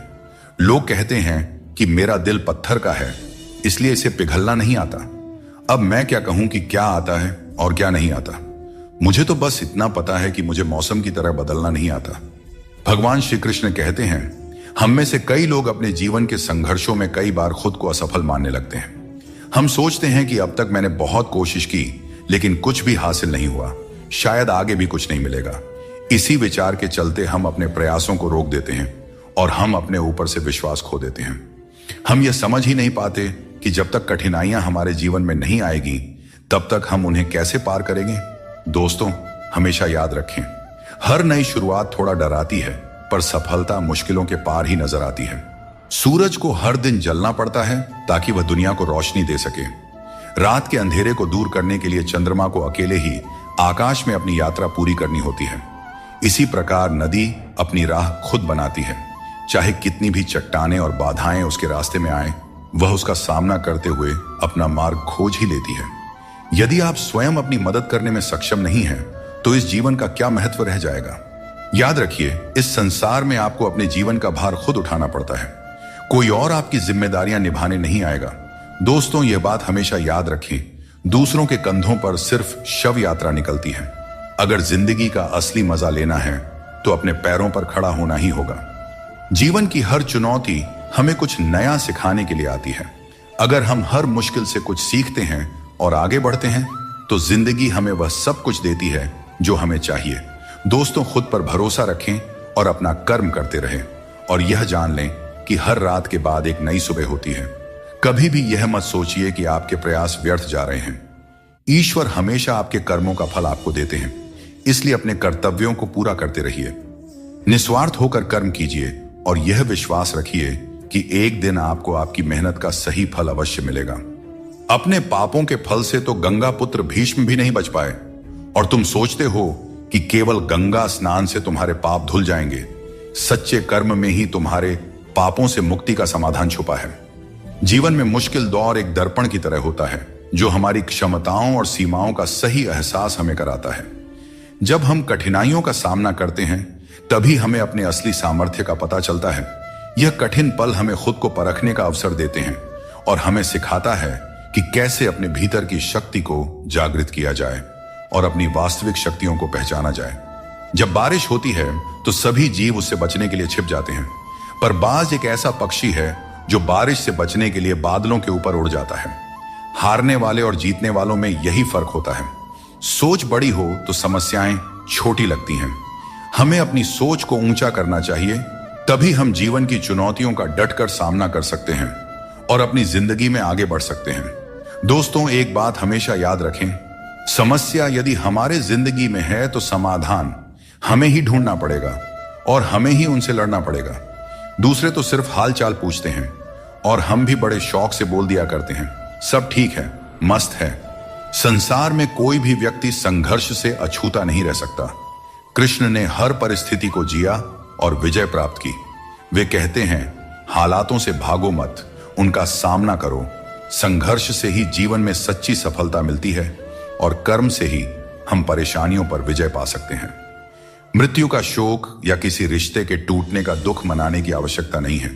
लोग कहते हैं कि मेरा दिल पत्थर का है, इसलिए इसे पिघलना नहीं आता। अब मैं क्या कहूं कि क्या आता है और क्या नहीं आता। मुझे तो बस इतना पता है कि मुझे मौसम की तरह बदलना नहीं आता। भगवान श्री कृष्ण कहते हैं, हम में से कई लोग अपने जीवन के संघर्षों में कई बार खुद को असफल मानने लगते हैं। हम सोचते हैं कि अब तक मैंने बहुत कोशिश की लेकिन कुछ भी हासिल नहीं हुआ, शायद आगे भी कुछ नहीं मिलेगा। इसी विचार के चलते हम अपने प्रयासों को रोक देते हैं और हम अपने ऊपर से विश्वास खो देते हैं। हम यह समझ ही नहीं पाते कि जब तक कठिनाइयां हमारे जीवन में नहीं आएगी तब तक हम उन्हें कैसे पार करेंगे। दोस्तों, हमेशा याद रखें, हर नई शुरुआत थोड़ा डराती है, पर सफलता मुश्किलों के पार ही नजर आती है। सूरज को हर दिन जलना पड़ता है ताकि वह दुनिया को रोशनी दे सके। रात के अंधेरे को दूर करने के लिए चंद्रमा को अकेले ही आकाश में अपनी यात्रा पूरी करनी होती है। इसी प्रकार नदी अपनी राह खुद बनाती है। चाहे कितनी भी चट्टानें और बाधाएं उसके रास्ते में आए, वह उसका सामना करते हुए अपना मार्ग खोज ही लेती है। यदि आप स्वयं अपनी मदद करने में सक्षम नहीं हैं, तो इस जीवन का क्या महत्व रह जाएगा। याद रखिए, इस संसार में आपको अपने जीवन का भार खुद उठाना पड़ता है, कोई और आपकी जिम्मेदारियां निभाने नहीं आएगा। दोस्तों, यह बात हमेशा याद रखें, दूसरों के कंधों पर सिर्फ शव यात्रा निकलती है। अगर जिंदगी का असली मजा लेना है तो अपने पैरों पर खड़ा होना ही होगा। जीवन की हर चुनौती हमें कुछ नया सिखाने के लिए आती है। अगर हम हर मुश्किल से कुछ सीखते हैं और आगे बढ़ते हैं तो जिंदगी हमें वह सब कुछ देती है जो हमें चाहिए। दोस्तों, खुद पर भरोसा रखें और अपना कर्म करते रहें, और यह जान लें कि हर रात के बाद एक नई सुबह होती है। कभी भी यह मत सोचिए कि आपके प्रयास व्यर्थ जा रहे हैं। ईश्वर हमेशा आपके कर्मों का फल आपको देते हैं, इसलिए अपने कर्तव्यों को पूरा करते रहिए। निस्वार्थ होकर कर्म कीजिए और यह विश्वास रखिए कि एक दिन आपको आपकी मेहनत का सही फल अवश्य मिलेगा। अपने पापों के फल से तो गंगा पुत्र भीष्म भी नहीं बच पाए, और तुम सोचते हो कि केवल गंगा स्नान से तुम्हारे पाप धुल जाएंगे। सच्चे कर्म में ही तुम्हारे पापों से मुक्ति का समाधान छुपा है। जीवन में मुश्किल दौर एक दर्पण की तरह होता है, जो हमारी क्षमताओं और सीमाओं का सही एहसास हमें कराता है। जब हम कठिनाइयों का सामना करते हैं, तभी हमें अपने असली सामर्थ्य का पता चलता है। यह कठिन पल हमें खुद को परखने का अवसर देते हैं और हमें सिखाता है कि कैसे अपने भीतर की शक्ति को जागृत किया जाए और अपनी वास्तविक शक्तियों को पहचाना जाए। जब बारिश होती है तो सभी जीव उससे बचने के लिए छिप जाते हैं, पर बाज एक ऐसा पक्षी है जो बारिश से बचने के लिए बादलों के ऊपर उड़ जाता है। हारने वाले और जीतने वालों में यही फर्क होता है। सोच बड़ी हो तो समस्याएं छोटी लगती हैं। हमें अपनी सोच को ऊंचा करना चाहिए, तभी हम जीवन की चुनौतियों का डटकर सामना कर सकते हैं और अपनी जिंदगी में आगे बढ़ सकते हैं। दोस्तों, एक बात हमेशा याद रखें, समस्या यदि हमारे जिंदगी में है तो समाधान हमें ही ढूंढना पड़ेगा और हमें ही उनसे लड़ना पड़ेगा। दूसरे तो सिर्फ हाल चाल पूछते हैं और हम भी बड़े शौक से बोल दिया करते हैं, सब ठीक है, मस्त है। संसार में कोई भी व्यक्ति संघर्ष से अछूता नहीं रह सकता। कृष्ण ने हर परिस्थिति को जिया और विजय प्राप्त की। वे कहते हैं, हालातों से भागो मत, उनका सामना करो संघर्ष से ही जीवन में सच्ची सफलता मिलती है और कर्म से ही हम परेशानियों पर विजय पा सकते हैं। मृत्यु का शोक या किसी रिश्ते के टूटने का दुख मनाने की आवश्यकता नहीं है,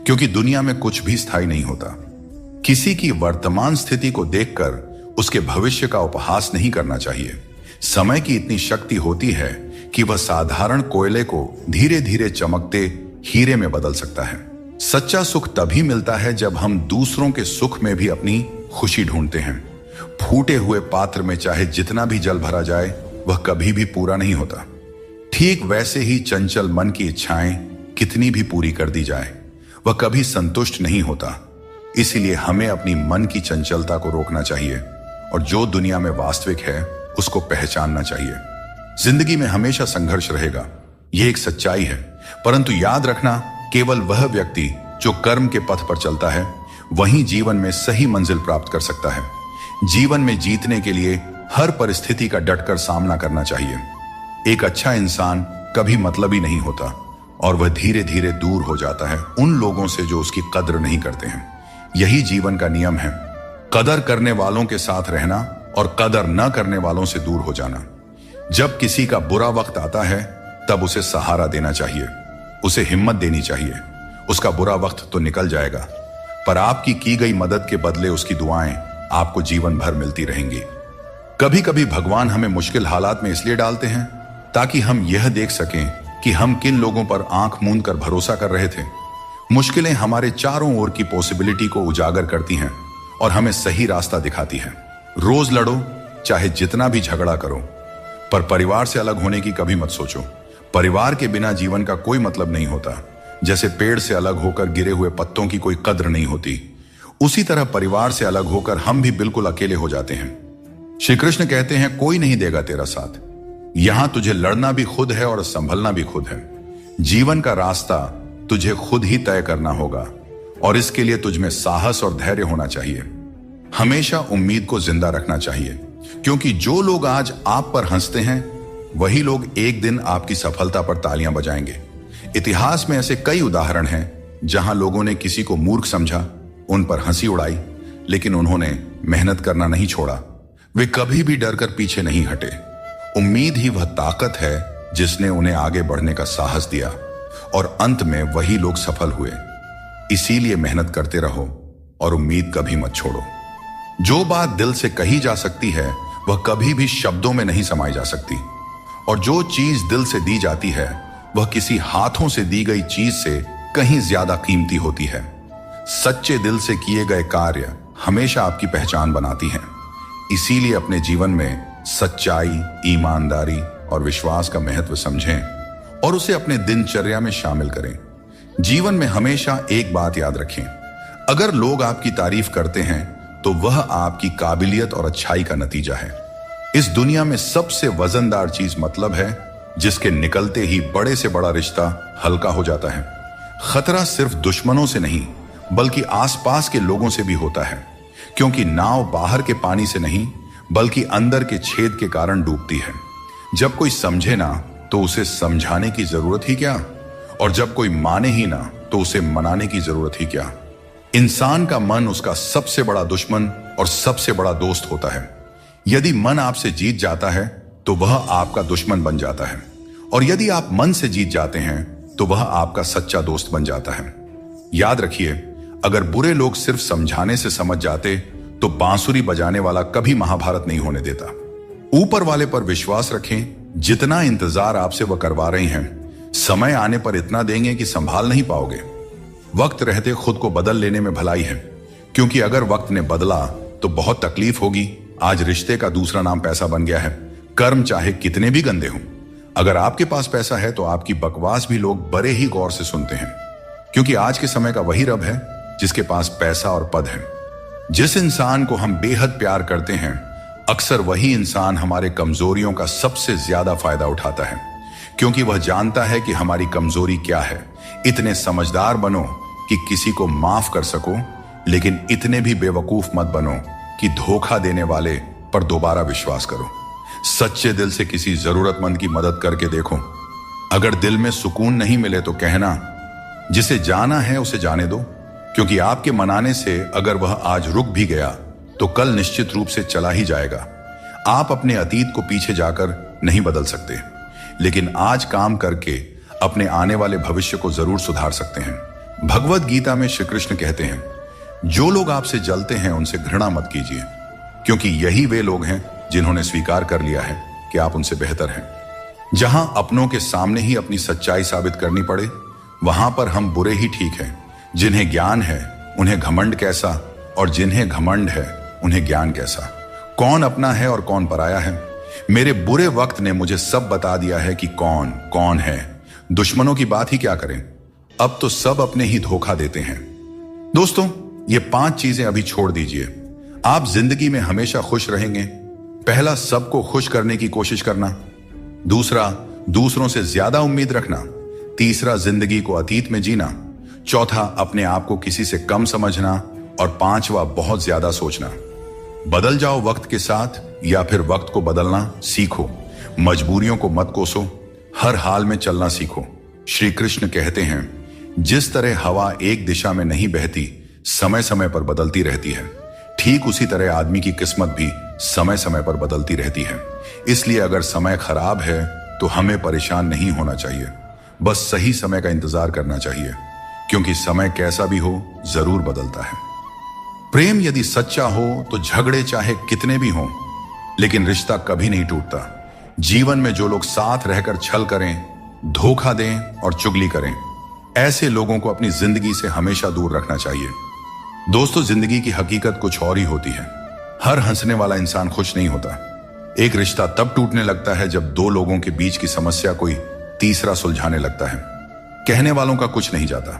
क्योंकि दुनिया में कुछ भी स्थायी नहीं होता। किसी की वर्तमान स्थिति को देखकर उसके भविष्य का उपहास नहीं करना चाहिए। समय की इतनी शक्ति होती है कि वह साधारण कोयले को धीरे धीरे चमकते हीरे में बदल सकता है। सच्चा सुख तभी मिलता है जब हम दूसरों के सुख में भी अपनी खुशी ढूंढते हैं। फूटे हुए पात्र में चाहे जितना भी जल भरा जाए, वह कभी भी पूरा नहीं होता। ठीक वैसे ही चंचल मन की इच्छाएं कितनी भी पूरी कर दी जाए, वह कभी संतुष्ट नहीं होता। इसीलिए हमें अपनी मन की चंचलता को रोकना चाहिए और जो दुनिया में वास्तविक है उसको पहचानना चाहिए। जिंदगी में हमेशा संघर्ष रहेगा, यह एक सच्चाई है, परंतु याद रखना, केवल वह व्यक्ति जो कर्म के पथ पर चलता है वही जीवन में सही मंजिल प्राप्त कर सकता है। जीवन में जीतने के लिए हर परिस्थिति का डटकर सामना करना चाहिए। एक अच्छा इंसान कभी मतलबी नहीं होता और वह धीरे धीरे दूर हो जाता है उन लोगों से जो उसकी कद्र नहीं करते हैं। यही जीवन का नियम है, कदर करने वालों के साथ रहना और कदर न करने वालों से दूर हो जाना। जब किसी का बुरा वक्त आता है तब उसे सहारा देना चाहिए, उसे हिम्मत देनी चाहिए। उसका बुरा वक्त तो निकल जाएगा, पर आपकी की गई मदद के बदले उसकी दुआएं आपको जीवन भर मिलती रहेंगी। कभी कभी भगवान हमें मुश्किल हालात में इसलिए डालते हैं ताकि हम यह देख सकें कि हम किन लोगों पर आंख मूंद कर भरोसा कर रहे थे। मुश्किलें हमारे चारों ओर की पॉसिबिलिटी को उजागर करती हैं और हमें सही रास्ता दिखाती हैं। रोज लड़ो, चाहे जितना भी झगड़ा करो, पर परिवार से अलग होने की कभी मत सोचो। परिवार के बिना जीवन का कोई मतलब नहीं होता। जैसे पेड़ से अलग होकर गिरे हुए पत्तों की कोई कद्र नहीं होती, उसी तरह परिवार से अलग होकर हम भी बिल्कुल अकेले हो जाते हैं। श्री कृष्ण कहते हैं, कोई नहीं देगा तेरा साथ। यहां तुझे लड़ना भी खुद है और संभलना भी खुद है। जीवन का रास्ता तुझे खुद ही तय करना होगा और इसके लिए तुझ में साहस और धैर्य होना चाहिए। हमेशा उम्मीद को जिंदा रखना चाहिए, क्योंकि जो लोग आज आप पर हंसते हैं वही लोग एक दिन आपकी सफलता पर तालियां बजाएंगे। इतिहास में ऐसे कई उदाहरण हैं जहां लोगों ने किसी को मूर्ख समझा, उन पर हंसी उड़ाई, लेकिन उन्होंने मेहनत करना नहीं छोड़ा। वे कभी भी डरकर पीछे नहीं हटे। उम्मीद ही वह ताकत है जिसने उन्हें आगे बढ़ने का साहस दिया और अंत में वही लोग सफल हुए। इसीलिए मेहनत करते रहो और उम्मीद कभी मत छोड़ो। जो बात दिल से कही जा सकती है वह कभी भी शब्दों में नहीं समाई जा सकती, और जो चीज दिल से दी जाती है वह किसी हाथों से दी गई चीज से कहीं ज्यादा कीमती होती है। सच्चे दिल से किए गए कार्य हमेशा आपकी पहचान बनाती हैं। इसीलिए अपने जीवन में सच्चाई, ईमानदारी और विश्वास का महत्व समझें और उसे अपने दिनचर्या में शामिल करें। जीवन में हमेशा एक बात याद रखें, अगर लोग आपकी तारीफ करते हैं तो वह आपकी काबिलियत और अच्छाई का नतीजा है। इस दुनिया में सबसे वजनदार चीज मतलब है, जिसके निकलते ही बड़े से बड़ा रिश्ता हल्का हो जाता है। खतरा सिर्फ दुश्मनों से नहीं बल्कि आसपास के लोगों से भी होता है, क्योंकि नाव बाहर के पानी से नहीं बल्कि अंदर के छेद के कारण डूबती है। जब कोई समझे ना तो उसे समझाने की जरूरत ही क्या, और जब कोई माने ही ना तो उसे मनाने की जरूरत ही क्या। इंसान का मन उसका सबसे बड़ा दुश्मन और सबसे बड़ा दोस्त होता है। यदि मन आपसे जीत जाता है तो वह आपका दुश्मन बन जाता है, और यदि आप मन से जीत जाते हैं तो वह आपका सच्चा दोस्त बन जाता है। याद रखिए, अगर बुरे लोग सिर्फ समझाने से समझ जाते तो बांसुरी बजाने वाला कभी महाभारत नहीं होने देता। ऊपर वाले पर विश्वास रखें, जितना इंतजार आपसे वह करवा रहे हैं, समय आने पर इतना देंगे कि संभाल नहीं पाओगे। वक्त रहते खुद को बदल लेने में भलाई है, क्योंकि अगर वक्त ने बदला तो बहुत तकलीफ होगी। आज रिश्ते का दूसरा नाम पैसा बन गया है। कर्म चाहे कितने भी गंदे हों, अगर आपके पास पैसा है तो आपकी बकवास भी लोग बड़े ही गौर से सुनते हैं, क्योंकि आज के समय का वही रब है जिसके पास पैसा और पद है। जिस इंसान को हम बेहद प्यार करते हैं, अक्सर वही इंसान हमारे कमजोरियों का सबसे ज्यादा फायदा उठाता है, क्योंकि वह जानता है कि हमारी कमजोरी क्या है। इतने समझदार बनो कि किसी को माफ कर सको, लेकिन इतने भी बेवकूफ मत बनो कि धोखा देने वाले पर दोबारा विश्वास करो। सच्चे दिल से किसी जरूरतमंद की मदद करके देखो। अगर दिल में सुकून नहीं मिले तो कहना, जिसे जाना है उसे जाने दो। क्योंकि आपके मनाने से अगर वह आज रुक भी गया तो कल निश्चित रूप से चला ही जाएगा। आप अपने अतीत को पीछे जाकर नहीं बदल सकते, लेकिन आज काम करके अपने आने वाले भविष्य को जरूर सुधार सकते हैं। भगवत गीता में श्री कृष्ण कहते हैं, जो लोग आपसे जलते हैं उनसे घृणा मत कीजिए, क्योंकि यही वे लोग हैं जिन्होंने स्वीकार कर लिया है कि आप उनसे बेहतर हैं। जहां अपनों के सामने ही अपनी सच्चाई साबित करनी पड़े, वहां पर हम बुरे ही ठीक हैं। जिन्हें ज्ञान है उन्हें घमंड कैसा, और जिन्हें घमंड है उन्हें ज्ञान कैसा। कौन अपना है और कौन पराया है। मेरे बुरे वक्त ने मुझे सब बता दिया है कि कौन कौन है। दुश्मनों की बात ही क्या करें, अब तो सब अपने ही धोखा देते हैं। दोस्तों, ये 5 चीजें अभी छोड़ दीजिए, आप जिंदगी में हमेशा खुश रहेंगे। पहला, सबको खुश करने की कोशिश करना। दूसरा, दूसरों से ज्यादा उम्मीद रखना। तीसरा, जिंदगी को अतीत में जीना। चौथा, अपने आप को किसी से कम समझना। और 5वां, बहुत ज्यादा सोचना। बदल जाओ वक्त के साथ, या फिर वक्त को बदलना सीखो। मजबूरियों को मत कोसो, हर हाल में चलना सीखो। श्री कृष्ण कहते हैं, जिस तरह हवा एक दिशा में नहीं बहती, समय समय पर बदलती रहती है, ठीक उसी तरह आदमी की किस्मत भी समय समय पर बदलती रहती है। इसलिए अगर समय खराब है तो हमें परेशान नहीं होना चाहिए, बस सही समय का इंतजार करना चाहिए, क्योंकि समय कैसा भी हो जरूर बदलता है। प्रेम यदि सच्चा हो तो झगड़े चाहे कितने भी हों, लेकिन रिश्ता कभी नहीं टूटता। जीवन में जो लोग साथ रहकर छल करें, धोखा दें और चुगली करें, ऐसे लोगों को अपनी जिंदगी से हमेशा दूर रखना चाहिए। दोस्तों, जिंदगी की हकीकत कुछ और ही होती है। हर हंसने वाला इंसान खुश नहीं होता। एक रिश्ता तब टूटने लगता है जब 2 लोगों के बीच की समस्या कोई तीसरा सुलझाने लगता है। कहने वालों का कुछ नहीं जाता,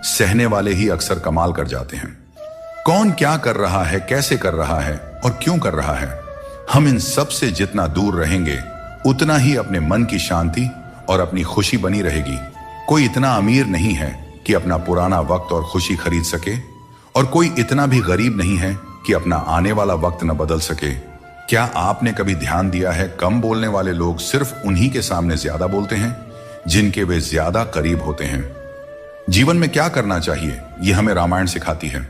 सहने वाले ही अक्सर कमाल कर जाते हैं। कौन क्या कर रहा है, कैसे कर रहा है और क्यों कर रहा है, हम इन सब से जितना दूर रहेंगे उतना ही अपने मन की शांति और अपनी खुशी बनी रहेगी। कोई इतना अमीर नहीं है कि अपना पुराना वक्त और खुशी खरीद सके, और कोई इतना भी गरीब नहीं है कि अपना आने वाला वक्त न बदल सके। क्या आपने कभी ध्यान दिया है, कम बोलने वाले लोग सिर्फ उन्हीं के सामने ज्यादा बोलते हैं जिनके वे ज्यादा करीब होते हैं। जीवन में क्या करना चाहिए, यह हमें रामायण सिखाती है।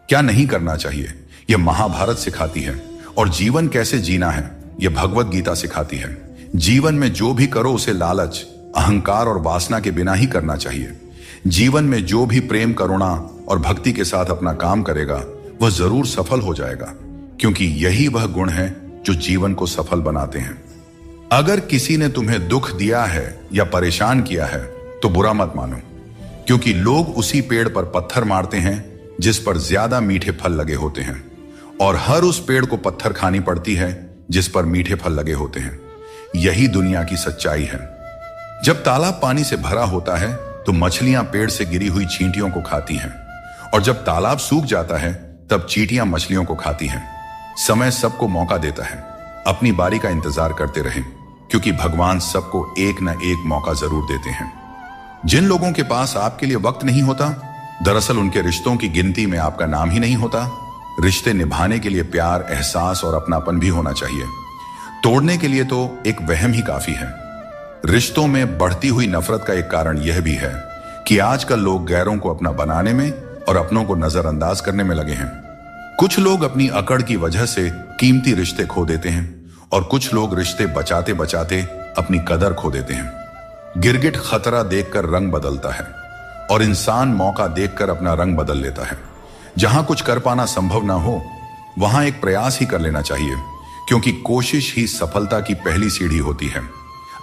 क्या नहीं करना चाहिए, यह महाभारत सिखाती है। और जीवन कैसे जीना है, यह भगवत गीता सिखाती है। जीवन में जो भी करो उसे लालच, अहंकार और वासना के बिना ही करना चाहिए। जीवन में जो भी प्रेम, करुणा और भक्ति के साथ अपना काम करेगा वह जरूर सफल हो जाएगा, क्योंकि यही वह गुण है जो जीवन को सफल बनाते हैं। अगर किसी ने तुम्हें दुख दिया है या परेशान किया है तो बुरा मत मानो, क्योंकि लोग उसी पेड़ पर पत्थर मारते हैं जिस पर ज्यादा मीठे फल लगे होते हैं, और हर उस पेड़ को पत्थर खानी पड़ती है जिस पर मीठे फल लगे होते हैं। यही दुनिया की सच्चाई है। जब तालाब पानी से भरा होता है तो मछलियां पेड़ से गिरी हुई चींटियों को खाती हैं, और जब तालाब सूख जाता है तब चींटियां मछलियों को खाती हैं। समय सबको मौका देता है, अपनी बारी का इंतजार करते रहें, क्योंकि भगवान सबको एक न एक मौका जरूर देते हैं। जिन लोगों के पास आपके लिए वक्त नहीं होता, दरअसल उनके रिश्तों की गिनती में आपका नाम ही नहीं होता। रिश्ते निभाने के लिए प्यार, एहसास और अपनापन भी होना चाहिए। तोड़ने के लिए तो एक वहम ही काफी है। रिश्तों में बढ़ती हुई नफरत का एक कारण यह भी है कि आजकल लोग गैरों को अपना बनाने में और अपनों को नजरअंदाज करने में लगे हैं। कुछ लोग अपनी अकड़ की वजह से कीमती रिश्ते खो देते हैं, और कुछ लोग रिश्ते बचाते बचाते अपनी कदर खो देते हैं। गिरगिट खतरा देखकर रंग बदलता है, और इंसान मौका देखकर अपना रंग बदल लेता है। जहां कुछ कर पाना संभव ना हो, वहां एक प्रयास ही कर लेना चाहिए, क्योंकि कोशिश ही सफलता की पहली सीढ़ी होती है।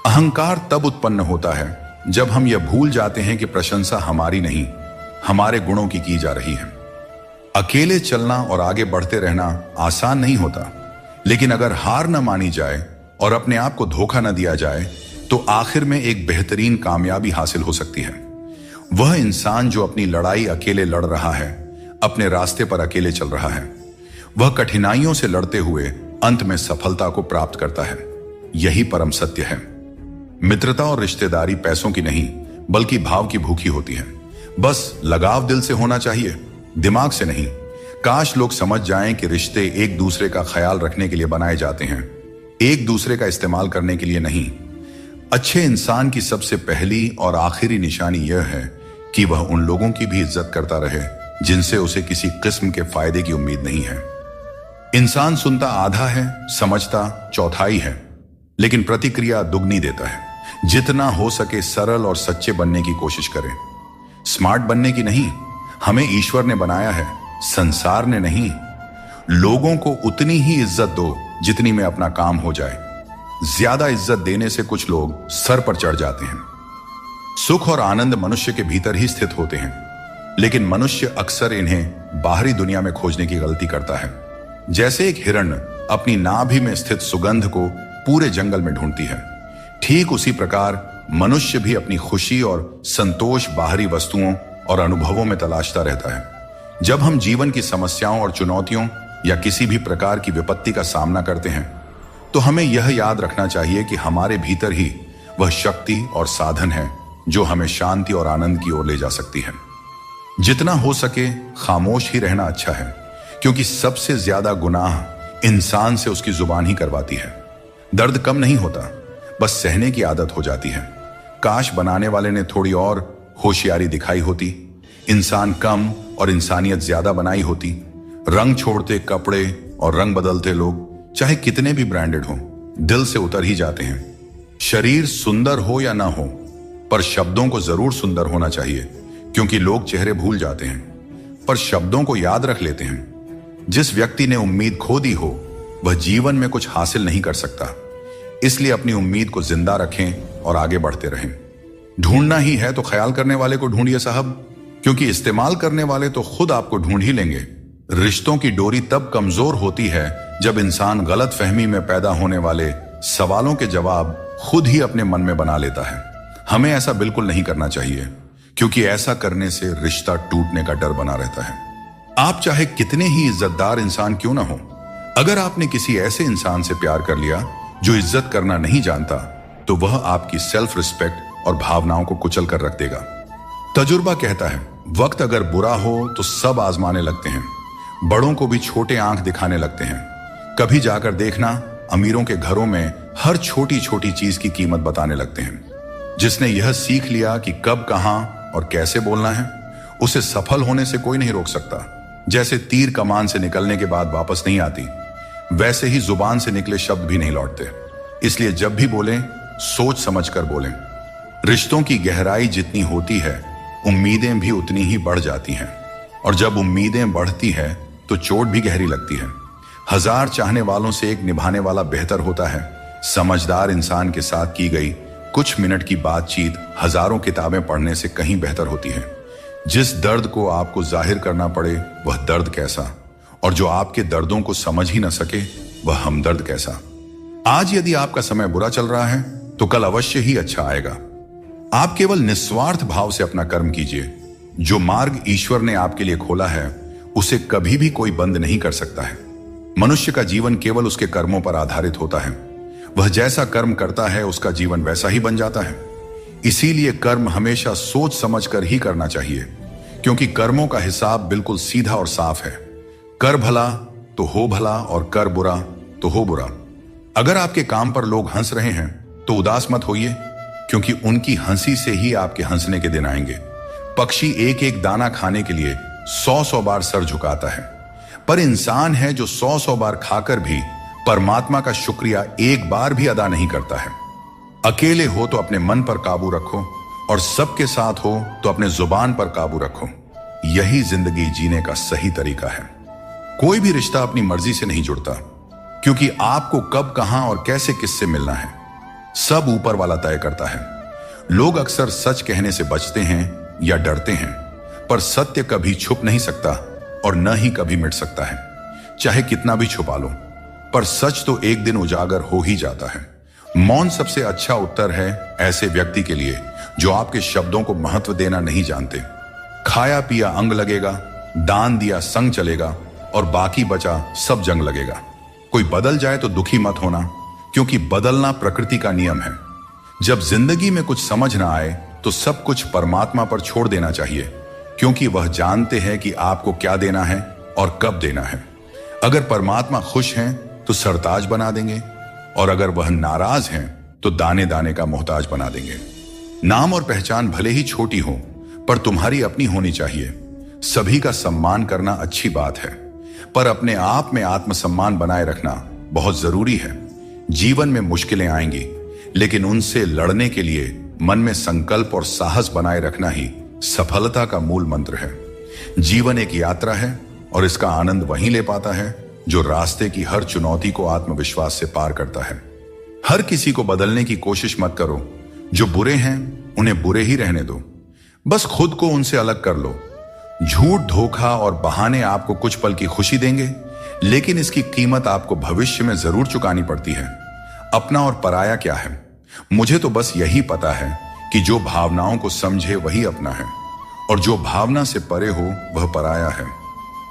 अहंकार तब उत्पन्न होता है जब हम यह भूल जाते हैं कि प्रशंसा हमारी नहीं, हमारे गुणों की जा रही है। अकेले चलना और आगे बढ़ते रहना आसान नहीं होता, लेकिन अगर हार न मानी जाए और अपने आप को धोखा न दिया जाए तो आखिर में एक बेहतरीन कामयाबी हासिल हो सकती है। वह इंसान जो अपनी लड़ाई अकेले लड़ रहा है, अपने रास्ते पर अकेले चल रहा है, वह कठिनाइयों से लड़ते हुए अंत में सफलता को प्राप्त करता है। यही परम सत्य है। मित्रता और रिश्तेदारी पैसों की नहीं बल्कि भाव की भूखी होती है। बस लगाव दिल से होना चाहिए, दिमाग से नहीं। काश लोग समझ जाएं कि रिश्ते एक दूसरे का ख्याल रखने के लिए बनाए जाते हैं, एक दूसरे का इस्तेमाल करने के लिए नहीं। अच्छे इंसान की सबसे पहली और आखिरी निशानी यह है कि वह उन लोगों की भी इज्जत करता रहे जिनसे उसे किसी किस्म के फायदे की उम्मीद नहीं है। इंसान सुनता आधा है, समझता चौथाई है, लेकिन प्रतिक्रिया दुगनी देता है। जितना हो सके सरल और सच्चे बनने की कोशिश करें। स्मार्ट बनने की नहीं, हमें ईश्वर ने बनाया है, संसार ने नहीं। लोगों को उतनी ही इज्जत दो जितनी में अपना काम हो जाए। ज्यादा इज्जत देने से कुछ लोग सर पर चढ़ जाते हैं। सुख और आनंद मनुष्य के भीतर ही स्थित होते हैं, लेकिन मनुष्य अक्सर इन्हें बाहरी दुनिया में खोजने की गलती करता है। जैसे एक हिरण अपनी नाभि में स्थित सुगंध को पूरे जंगल में ढूंढती है, ठीक उसी प्रकार मनुष्य भी अपनी खुशी और संतोष बाहरी वस्तुओं और अनुभवों में तलाशता रहता है। जब हम जीवन की समस्याओं और चुनौतियों या किसी भी प्रकार की विपत्ति का सामना करते हैं, तो हमें यह याद रखना चाहिए कि हमारे भीतर ही वह शक्ति और साधन है जो हमें शांति और आनंद की ओर ले जा सकती है। जितना हो सके खामोश ही रहना अच्छा है, क्योंकि सबसे ज्यादा गुनाह इंसान से उसकी जुबान ही करवाती है। दर्द कम नहीं होता, बस सहने की आदत हो जाती है। काश बनाने वाले ने थोड़ी और होशियारी दिखाई होती, इंसान कम और इंसानियत ज्यादा बनाई होती। रंग छोड़ते कपड़े और रंग बदलते लोग चाहे कितने भी ब्रांडेड हों, दिल से उतर ही जाते हैं। शरीर सुंदर हो या ना हो, पर शब्दों को जरूर सुंदर होना चाहिए, क्योंकि लोग चेहरे भूल जाते हैं पर शब्दों को याद रख लेते हैं। जिस व्यक्ति ने उम्मीद खो दी हो, वह जीवन में कुछ हासिल नहीं कर सकता। इसलिए अपनी उम्मीद को जिंदा रखें और आगे बढ़ते रहें। ढूंढना ही है तो ख्याल करने वाले को ढूंढिए साहब, क्योंकि इस्तेमाल करने वाले तो खुद आपको ढूंढ ही लेंगे। रिश्तों की डोरी तब कमजोर होती है जब इंसान गलत फहमी में पैदा होने वाले सवालों के जवाब खुद ही अपने मन में बना लेता है। हमें ऐसा बिल्कुल नहीं करना चाहिए, क्योंकि ऐसा करने से रिश्ता टूटने का डर बना रहता है। आप चाहे कितने ही इज्जतदार इंसान क्यों ना हो, अगर आपने किसी ऐसे इंसान से प्यार कर लिया जो इज्जत करना नहीं जानता, तो वह आपकी सेल्फ रिस्पेक्ट और भावनाओं को कुचल कर रख देगा। तजुर्बा कहता है, वक्त अगर बुरा हो तो सब आजमाने लगते हैं, बड़ों को भी छोटे आंख दिखाने लगते हैं। कभी जाकर देखना, अमीरों के घरों में हर छोटी छोटी चीज की कीमत बताने लगते हैं। जिसने यह सीख लिया कि कब, कहां और कैसे बोलना है, उसे सफल होने से कोई नहीं रोक सकता। जैसे तीर कमान से निकलने के बाद वापस नहीं आती, वैसे ही जुबान से निकले शब्द भी नहीं लौटते। इसलिए जब भी बोलें, सोच समझ कर बोलें। रिश्तों की गहराई जितनी होती है, उम्मीदें भी उतनी ही बढ़ जाती हैं, और जब उम्मीदें बढ़ती है तो चोट भी गहरी लगती है। 1000 चाहने वालों से एक निभाने वाला बेहतर होता है। समझदार इंसान के साथ की गई कुछ मिनट की बातचीत हजारों किताबें पढ़ने से कहीं बेहतर होती है। जिस दर्द को आपको जाहिर करना पड़े वह दर्द कैसा, और जो आपके दर्दों को समझ ही न सके वह हमदर्द कैसा। आज यदि आपका समय बुरा चल रहा है तो कल अवश्य ही अच्छा आएगा। आप केवल निस्वार्थ भाव से अपना कर्म कीजिए। जो मार्ग ईश्वर ने आपके लिए खोला है उसे कभी भी कोई बंद नहीं कर सकता है। मनुष्य का जीवन केवल उसके कर्मों पर आधारित होता है। वह जैसा कर्म करता है उसका जीवन वैसा ही बन जाता है। इसीलिए कर्म हमेशा सोच समझ कर ही करना चाहिए, क्योंकि कर्मों का हिसाब बिल्कुल सीधा और साफ है। कर भला तो हो भला, और कर बुरा तो हो बुरा। अगर आपके काम पर लोग हंस रहे हैं तो उदास मत होइए, क्योंकि उनकी हंसी से ही आपके हंसने के दिन आएंगे। पक्षी एक एक दाना खाने के लिए 100-100 बार सर झुकाता है, पर इंसान है जो 100-100 बार खाकर भी परमात्मा का शुक्रिया एक बार भी अदा नहीं करता है। अकेले हो तो अपने मन पर काबू रखो, और सबके साथ हो तो अपने जुबान पर काबू रखो। यही जिंदगी जीने का सही तरीका है। कोई भी रिश्ता अपनी मर्जी से नहीं जुड़ता, क्योंकि आपको कब, कहां और कैसे किससे मिलना है सब ऊपर वाला तय करता है। लोग अक्सर सच कहने से बचते हैं या डरते हैं, पर सत्य कभी छुप नहीं सकता और न ही कभी मिट सकता है। चाहे कितना भी छुपा लो, पर सच तो एक दिन उजागर हो ही जाता है। मौन सबसे अच्छा उत्तर है ऐसे व्यक्ति के लिए जो आपके शब्दों को महत्व देना नहीं जानते। खाया पिया अंग लगेगा, दान दिया संग चलेगा, और बाकी बचा सब जंग लगेगा। कोई बदल जाए तो दुखी मत होना, क्योंकि बदलना प्रकृति का नियम है। जब जिंदगी में कुछ समझ ना आए तो सब कुछ परमात्मा पर छोड़ देना चाहिए, क्योंकि वह जानते हैं कि आपको क्या देना है और कब देना है। अगर परमात्मा खुश हैं तो सरताज बना देंगे, और अगर वह नाराज हैं तो दाने दाने का मोहताज बना देंगे। नाम और पहचान भले ही छोटी हो, पर तुम्हारी अपनी होनी चाहिए। सभी का सम्मान करना अच्छी बात है, पर अपने आप में आत्मसम्मान बनाए रखना बहुत जरूरी है। जीवन में मुश्किलें आएंगी, लेकिन उनसे लड़ने के लिए मन में संकल्प और साहस बनाए रखना ही सफलता का मूल मंत्र है। जीवन एक यात्रा है और इसका आनंद वही ले पाता है जो रास्ते की हर चुनौती को आत्मविश्वास से पार करता है। हर किसी को बदलने की कोशिश मत करो। जो बुरे हैं उन्हें बुरे ही रहने दो, बस खुद को उनसे अलग कर लो। झूठ, धोखा और बहाने आपको कुछ पल की खुशी देंगे, लेकिन इसकी कीमत आपको भविष्य में जरूर चुकानी पड़ती है। अपना और पराया क्या है? मुझे तो बस यही पता है कि जो भावनाओं को समझे वही अपना है, और जो भावना से परे हो वह पराया है।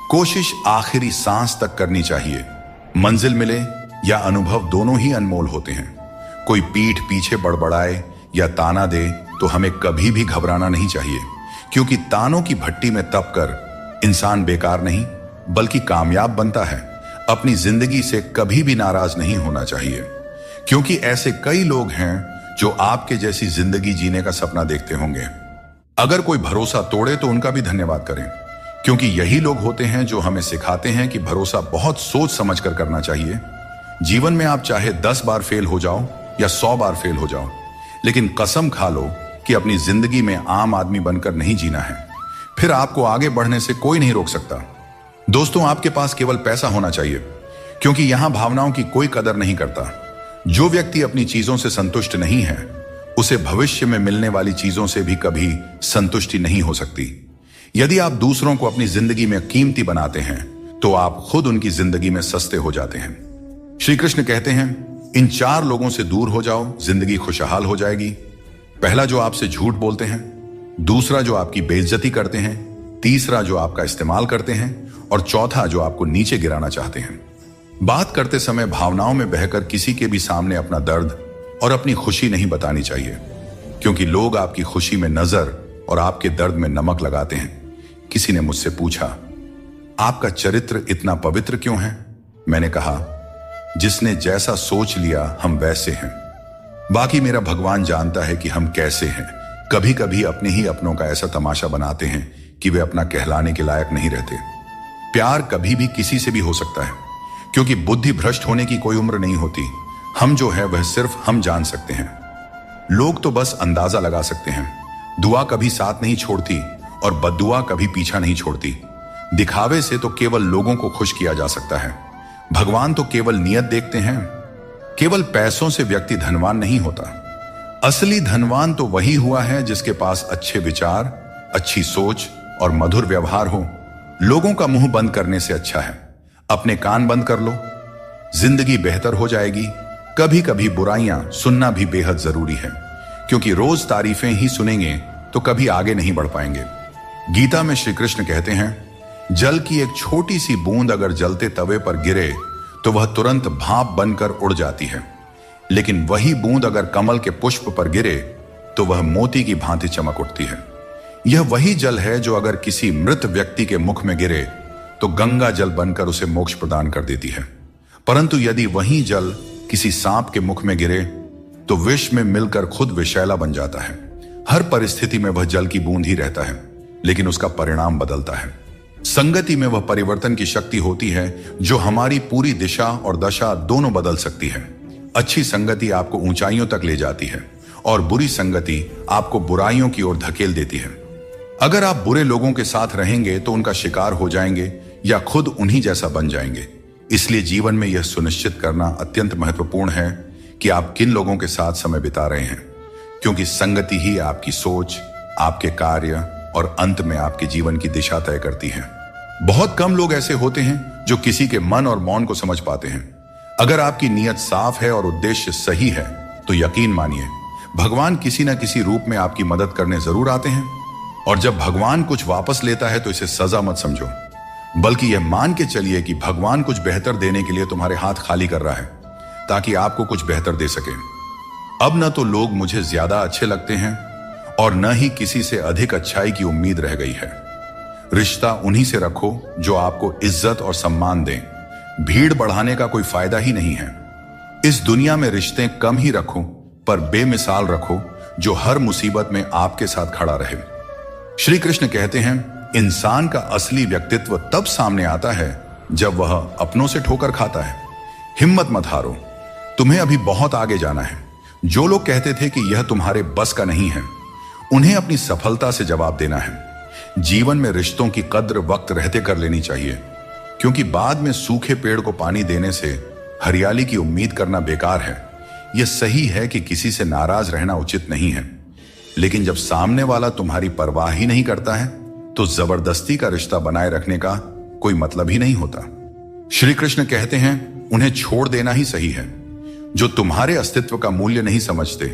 कोशिश आखिरी सांस तक करनी चाहिए। मंजिल मिले या अनुभव दोनों ही अनमोल होते हैं। कोई पीठ पीछे बड़बड़ाए या ताना दे तो हमें कभी भी घबराना नहीं चाहिए, क्योंकि तानों की भट्टी में तप कर इंसान बेकार नहीं बल्कि कामयाब बनता है। अपनी जिंदगी से कभी भी नाराज नहीं होना चाहिए, क्योंकि ऐसे कई लोग हैं जो आपके जैसी जिंदगी जीने का सपना देखते होंगे। अगर कोई भरोसा तोड़े तो उनका भी धन्यवाद करें, क्योंकि यही लोग होते हैं जो हमें सिखाते हैं कि भरोसा बहुत सोच समझ कर करना चाहिए। जीवन में आप चाहे 10 बार फेल हो जाओ या 100 बार फेल हो जाओ, लेकिन कसम खा लो कि अपनी जिंदगी में आम आदमी बनकर नहीं जीना है। फिर आपको आगे बढ़ने से कोई नहीं रोक सकता। दोस्तों, आपके पास केवल पैसा होना चाहिए, क्योंकि यहां भावनाओं की कोई कदर नहीं करता। जो व्यक्ति अपनी चीजों से संतुष्ट नहीं है, उसे भविष्य में मिलने वाली चीजों से भी कभी संतुष्टि नहीं हो सकती। यदि आप दूसरों को अपनी जिंदगी में कीमती बनाते हैं, तो आप खुद उनकी जिंदगी में सस्ते हो जाते हैं। श्री कृष्ण कहते हैं, इन 4 लोगों से दूर हो जाओ, जिंदगी खुशहाल हो जाएगी। पहला, जो आपसे झूठ बोलते हैं। दूसरा, जो आपकी बेइज्जती करते हैं। तीसरा, जो आपका इस्तेमाल करते हैं। और चौथा, जो आपको नीचे गिराना चाहते हैं। बात करते समय भावनाओं में बहकर किसी के भी सामने अपना दर्द और अपनी खुशी नहीं बतानी चाहिए, क्योंकि लोग आपकी खुशी में नजर और आपके दर्द में नमक लगाते हैं। किसी ने मुझसे पूछा, आपका चरित्र इतना पवित्र क्यों है? मैंने कहा, जिसने जैसा सोच लिया हम वैसे हैं। बाकी मेरा भगवान जानता है कि हम कैसे हैं। कभी कभी अपने ही अपनों का ऐसा तमाशा बनाते हैं कि वे अपना कहलाने के लायक नहीं रहते। प्यार कभी भी किसी से भी हो सकता है, क्योंकि बुद्धि भ्रष्ट होने की कोई उम्र नहीं होती। हम जो है वह सिर्फ हम जान सकते हैं। लोग तो बस अंदाजा लगा सकते हैं। दुआ कभी साथ नहीं छोड़ती और बद्दुआ कभी पीछा नहीं छोड़ती। दिखावे से तो केवल लोगों को खुश किया जा सकता है। भगवान तो केवल नियत देखते हैं। केवल पैसों से व्यक्ति धनवान नहीं होता। असली धनवान तो वही हुआ है जिसके पास अच्छे विचार, अच्छी सोच और मधुर व्यवहार हो। लोगों का मुंह बंद करने से अच्छा है अपने कान बंद कर लो। जिंदगी बेहतर हो जाएगी। कभी कभी बुराइयां सुनना भी बेहद जरूरी है, क्योंकि रोज तारीफें ही सुनेंगे तो कभी आगे नहीं बढ़ पाएंगे। गीता में श्री कृष्ण कहते हैं, जल की एक छोटी सी बूंद अगर जलते तवे पर गिरे तो वह तुरंत भाप बनकर उड़ जाती है, लेकिन वही बूंद अगर कमल के पुष्प पर गिरे तो वह मोती की भांति चमक उठती है। यह वही जल है जो अगर किसी मृत व्यक्ति के मुख में गिरे तो गंगा जल बनकर उसे मोक्ष प्रदान कर देती है। परंतु यदि वही जल किसी सांप के मुख में गिरे तो विष में मिलकर खुद विषैला बन जाता है। हर परिस्थिति में वह जल की बूंद ही रहता है, लेकिन उसका परिणाम बदलता है। संगति में वह परिवर्तन की शक्ति होती है जो हमारी पूरी दिशा और दशा दोनों बदल सकती है। अच्छी संगति आपको ऊंचाइयों तक ले जाती है और बुरी संगति आपको बुराइयों की ओर धकेल देती है। अगर आप बुरे लोगों के साथ रहेंगे तो उनका शिकार हो जाएंगे या खुद उन्हीं जैसा बन जाएंगे। इसलिए जीवन में यह सुनिश्चित करना अत्यंत महत्वपूर्ण है कि आप किन लोगों के साथ समय बिता रहे हैं, क्योंकि संगति ही आपकी सोच, आपके कार्य और अंत में आपके जीवन की दिशा तय करती है। बहुत कम लोग ऐसे होते हैं जो किसी के मन और मौन को समझ पाते हैं। अगर आपकी नीयत साफ है और उद्देश्य सही है तो यकीन मानिए भगवान किसी न किसी रूप में आपकी मदद करने जरूर आते हैं। और जब भगवान कुछ वापस लेता है तो इसे सजा मत समझो, बल्कि यह मान के चलिए कि भगवान कुछ बेहतर देने के लिए तुम्हारे हाथ खाली कर रहा है ताकि आपको कुछ बेहतर दे सके। अब न तो लोग मुझे ज्यादा अच्छे लगते हैं और न ही किसी से अधिक अच्छाई की उम्मीद रह गई है। रिश्ता उन्हीं से रखो जो आपको इज्जत और सम्मान दें। भीड़ बढ़ाने का कोई फायदा ही नहीं है। इस दुनिया में रिश्ते कम ही रखो, पर बेमिसाल रखो जो हर मुसीबत में आपके साथ खड़ा रहे। श्री कृष्ण कहते हैं, इंसान का असली व्यक्तित्व तब सामने आता है जब वह अपनों से ठोकर खाता है। हिम्मत मत हारो, तुम्हें अभी बहुत आगे जाना है। जो लोग कहते थे कि यह तुम्हारे बस का नहीं है, उन्हें अपनी सफलता से जवाब देना है। जीवन में रिश्तों की कद्र वक्त रहते कर लेनी चाहिए, क्योंकि बाद में सूखे पेड़ को पानी देने से हरियाली की उम्मीद करना बेकार है। यह सही है कि किसी से नाराज रहना उचित नहीं है, लेकिन जब सामने वाला तुम्हारी परवाह ही नहीं करता है तो जबरदस्ती का रिश्ता बनाए रखने का कोई मतलब ही नहीं होता। श्री कृष्ण कहते हैं, उन्हें छोड़ देना ही सही है। जो तुम्हारे अस्तित्व का मूल्य नहीं समझते,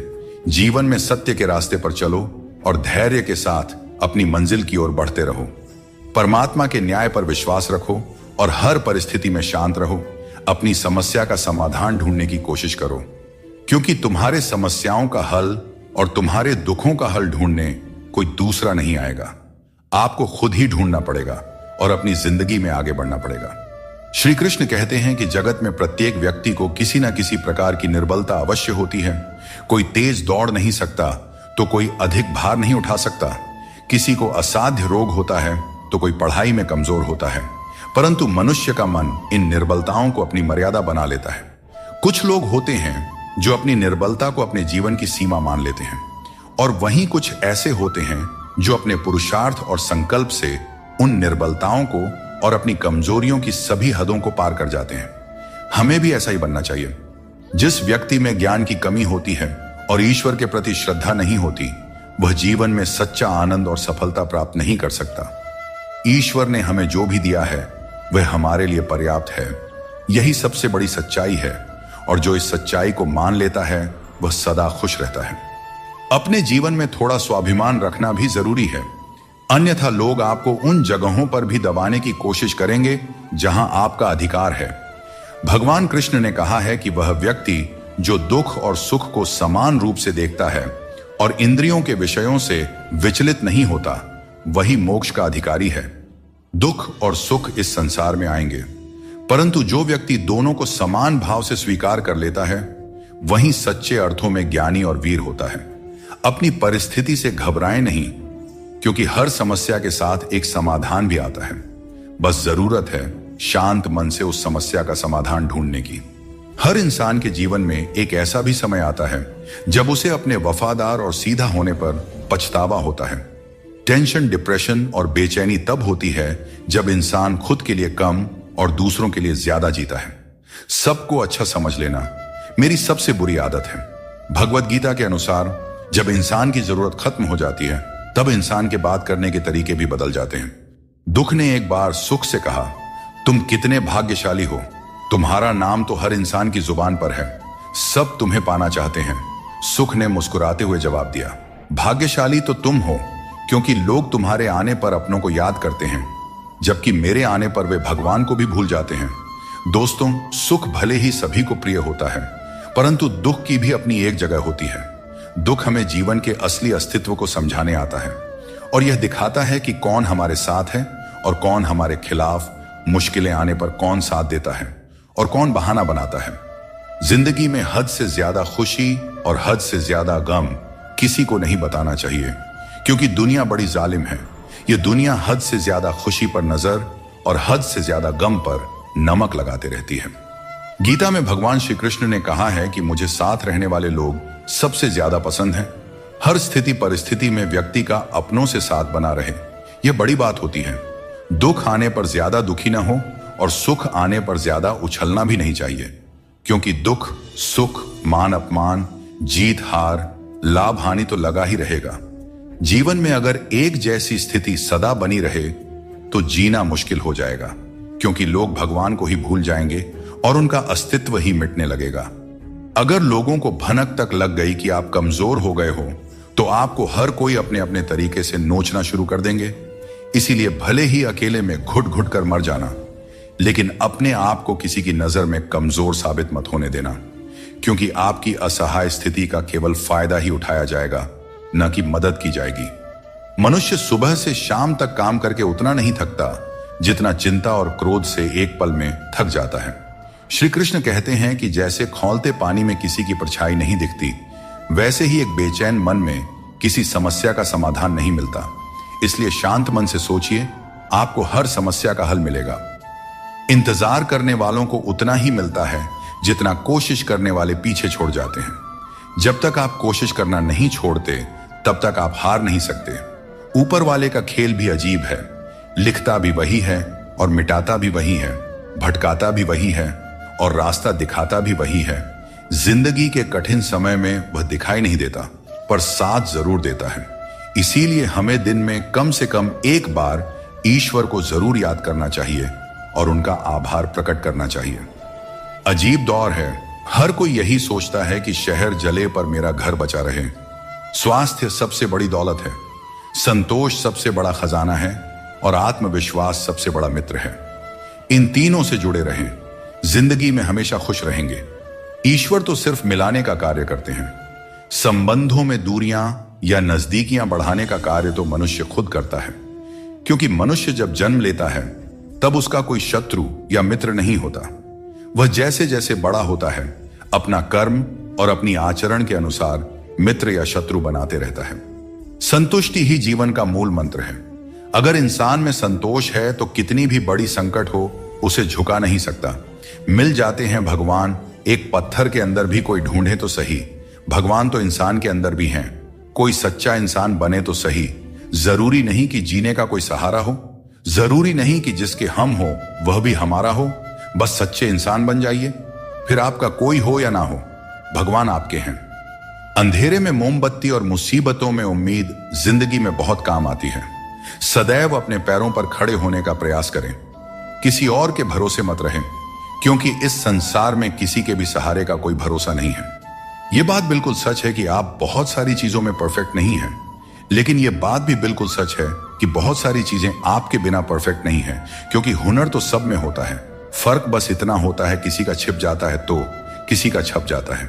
जीवन में सत्य के रास्ते पर चलो और धैर्य के साथ अपनी मंजिल की ओर बढ़ते रहो। परमात्मा के न्याय पर विश्वास रखो और हर परिस्थिति में शांत रहो। अपनी समस्या का समाधान ढूंढने की कोशिश करो, क्योंकि तुम्हारे समस्याओं का हल और तुम्हारे दुखों का हल ढूंढने कोई दूसरा नहीं आएगा। आपको खुद ही ढूंढना पड़ेगा और अपनी जिंदगी में आगे बढ़ना पड़ेगा। श्री कृष्ण कहते हैं कि जगत में प्रत्येक व्यक्ति को किसी न किसी प्रकार की निर्बलता अवश्य होती है। कोई तेज दौड़ नहीं सकता तो कोई अधिक भार नहीं उठा सकता। किसी को असाध्य रोग होता है तो कोई पढ़ाई में कमजोर होता है, परंतु मनुष्य का मन इन निर्बलताओं को अपनी मर्यादा बना लेता है। कुछ लोग होते हैं जो अपनी निर्बलता को अपने जीवन की सीमा मान लेते हैं, और वहीं कुछ ऐसे होते हैं जो अपने पुरुषार्थ और संकल्प से उन निर्बलताओं को और अपनी कमजोरियों की सभी हदों को पार कर जाते हैं। हमें भी ऐसा ही बनना चाहिए। जिस व्यक्ति में ज्ञान की कमी होती है और ईश्वर के प्रति श्रद्धा नहीं होती, वह जीवन में सच्चा आनंद और सफलता प्राप्त नहीं कर सकता। ईश्वर ने हमें जो भी दिया है वह हमारे लिए पर्याप्त है। यही सबसे बड़ी सच्चाई है, और जो इस सच्चाई को मान लेता है वह सदा खुश रहता है। अपने जीवन में थोड़ा स्वाभिमान रखना भी जरूरी है, अन्यथा लोग आपको उन जगहों पर भी दबाने की कोशिश करेंगे जहां आपका अधिकार है। भगवान कृष्ण ने कहा है कि वह व्यक्ति जो दुख और सुख को समान रूप से देखता है और इंद्रियों के विषयों से विचलित नहीं होता, वही मोक्ष का अधिकारी है। दुख और सुख इस संसार में आएंगे, परंतु जो व्यक्ति दोनों को समान भाव से स्वीकार कर लेता है, वही सच्चे अर्थों में ज्ञानी और वीर होता है। अपनी परिस्थिति से घबराएं नहीं, क्योंकि हर समस्या के साथ एक समाधान भी आता है। बस जरूरत है शांत मन से उस समस्या का समाधान ढूंढने की। हर इंसान के जीवन में एक ऐसा भी समय आता है जब उसे अपने वफादार और सीधा होने पर पछतावा होता है। टेंशन, डिप्रेशन और बेचैनी तब होती है जब इंसान खुद के लिए कम और दूसरों के लिए ज्यादा जीता है। सबको अच्छा समझ लेना मेरी सबसे बुरी आदत है। भगवत गीता के अनुसार जब इंसान की जरूरत खत्म हो जाती है, तब इंसान के बात करने के तरीके भी बदल जाते हैं। दुख ने एक बार सुख से कहा, तुम कितने भाग्यशाली हो, तुम्हारा नाम तो हर इंसान की जुबान पर है, सब तुम्हें पाना चाहते हैं। सुख ने मुस्कुराते हुए जवाब दिया, भाग्यशाली तो तुम हो, क्योंकि लोग तुम्हारे आने पर अपनों को याद करते हैं, जबकि मेरे आने पर वे भगवान को भी भूल जाते हैं। दोस्तों, सुख भले ही सभी को प्रिय होता है, परंतु दुख की भी अपनी एक जगह होती है। दुख हमें जीवन के असली अस्तित्व को समझाने आता है, और यह दिखाता है कि कौन हमारे साथ है और कौन हमारे खिलाफ। मुश्किलें आने पर कौन साथ देता है और कौन बहाना बनाता है। जिंदगी में हद से ज्यादा खुशी और हद से ज्यादा गम किसी को नहीं बताना चाहिए, क्योंकि दुनिया बड़ी जालिम है। यह दुनिया हद से ज्यादा खुशी पर नजर और हद से ज्यादा गम पर नमक लगाते रहती है। गीता में भगवान श्री कृष्ण ने कहा है कि मुझे साथ रहने वाले लोग सबसे ज्यादा पसंद हैं। हर स्थिति परिस्थिति में व्यक्ति का अपनों से साथ बना रहे, यह बड़ी बात होती है। दुख आने पर ज्यादा दुखी न हो और सुख आने पर ज्यादा उछलना भी नहीं चाहिए, क्योंकि दुख, सुख, मान अपमान, जीत हार, लाभ हानि तो लगा ही रहेगा। जीवन में अगर एक जैसी स्थिति सदा बनी रहे तो जीना मुश्किल हो जाएगा, क्योंकि लोग भगवान को ही भूल जाएंगे और उनका अस्तित्व ही मिटने लगेगा। अगर लोगों को भनक तक लग गई कि आप कमजोर हो गए हो, तो आपको हर कोई अपने अपने तरीके से नोचना शुरू कर देंगे। इसीलिए भले ही अकेले में घुट घुट कर मर जाना, लेकिन अपने आप को किसी की नजर में कमजोर साबित मत होने देना, क्योंकि आपकी असहाय स्थिति का केवल फायदा ही उठाया जाएगा, न कि मदद की जाएगी। मनुष्य सुबह से शाम तक काम करके उतना नहीं थकता जितना चिंता और क्रोध से एक पल में थक जाता है। श्री कृष्ण कहते हैं कि जैसे खौलते पानी में किसी की परछाई नहीं दिखती, वैसे ही एक बेचैन मन में किसी समस्या का समाधान नहीं मिलता। इसलिए शांत मन से सोचिए, आपको हर समस्या का हल मिलेगा। इंतजार करने वालों को उतना ही मिलता है जितना कोशिश करने वाले पीछे छोड़ जाते हैं। जब तक आप कोशिश करना नहीं छोड़ते तब तक आप हार नहीं सकते। ऊपर वाले का खेल भी अजीब है, लिखता भी वही है और मिटाता भी वही है, भटकाता भी वही है और रास्ता दिखाता भी वही है। जिंदगी के कठिन समय में वह दिखाई नहीं देता पर साथ जरूर देता है। इसीलिए हमें दिन में कम से कम एक बार ईश्वर को जरूर याद करना चाहिए और उनका आभार प्रकट करना चाहिए। अजीब दौर है, हर कोई यही सोचता है कि शहर जले पर मेरा घर बचा रहे। स्वास्थ्य सबसे बड़ी दौलत है, संतोष सबसे बड़ा खजाना है और आत्मविश्वास सबसे बड़ा मित्र है। इन तीनों से जुड़े रहें, जिंदगी में हमेशा खुश रहेंगे। ईश्वर तो सिर्फ मिलाने का कार्य करते हैं। संबंधों में दूरियां या नजदीकियां बढ़ाने का कार्य तो मनुष्य खुद करता है, क्योंकि मनुष्य जब जन्म लेता है तब उसका कोई शत्रु या मित्र नहीं होता। वह जैसे जैसे बड़ा होता है अपना कर्म और अपनी आचरण के अनुसार मित्र या शत्रु बनाते रहता है। संतुष्टि ही जीवन का मूल मंत्र है। अगर इंसान में संतोष है तो कितनी भी बड़ी संकट हो उसे झुका नहीं सकता। मिल जाते हैं भगवान, एक पत्थर के अंदर भी कोई ढूंढे तो सही। भगवान तो इंसान के अंदर भी हैं। कोई सच्चा इंसान बने तो सही। जरूरी नहीं कि जीने का कोई सहारा हो, जरूरी नहीं कि जिसके हम हो वह भी हमारा हो। बस सच्चे इंसान बन जाइए, फिर आपका कोई हो या ना हो, भगवान आपके हैं। अंधेरे में मोमबत्ती और मुसीबतों में उम्मीद जिंदगी में बहुत काम आती है। सदैव अपने पैरों पर खड़े होने का प्रयास करें, किसी और के भरोसे मत रहें, क्योंकि इस संसार में किसी के भी सहारे का कोई भरोसा नहीं है। यह बात बिल्कुल सच है कि आप बहुत सारी चीजों में परफेक्ट नहीं हैं, लेकिन यह बात भी बिल्कुल सच है कि बहुत सारी चीजें आपके बिना परफेक्ट नहीं है, क्योंकि हुनर तो सब में होता है। फर्क बस इतना होता है, किसी का छिप जाता है तो किसी का छप जाता है।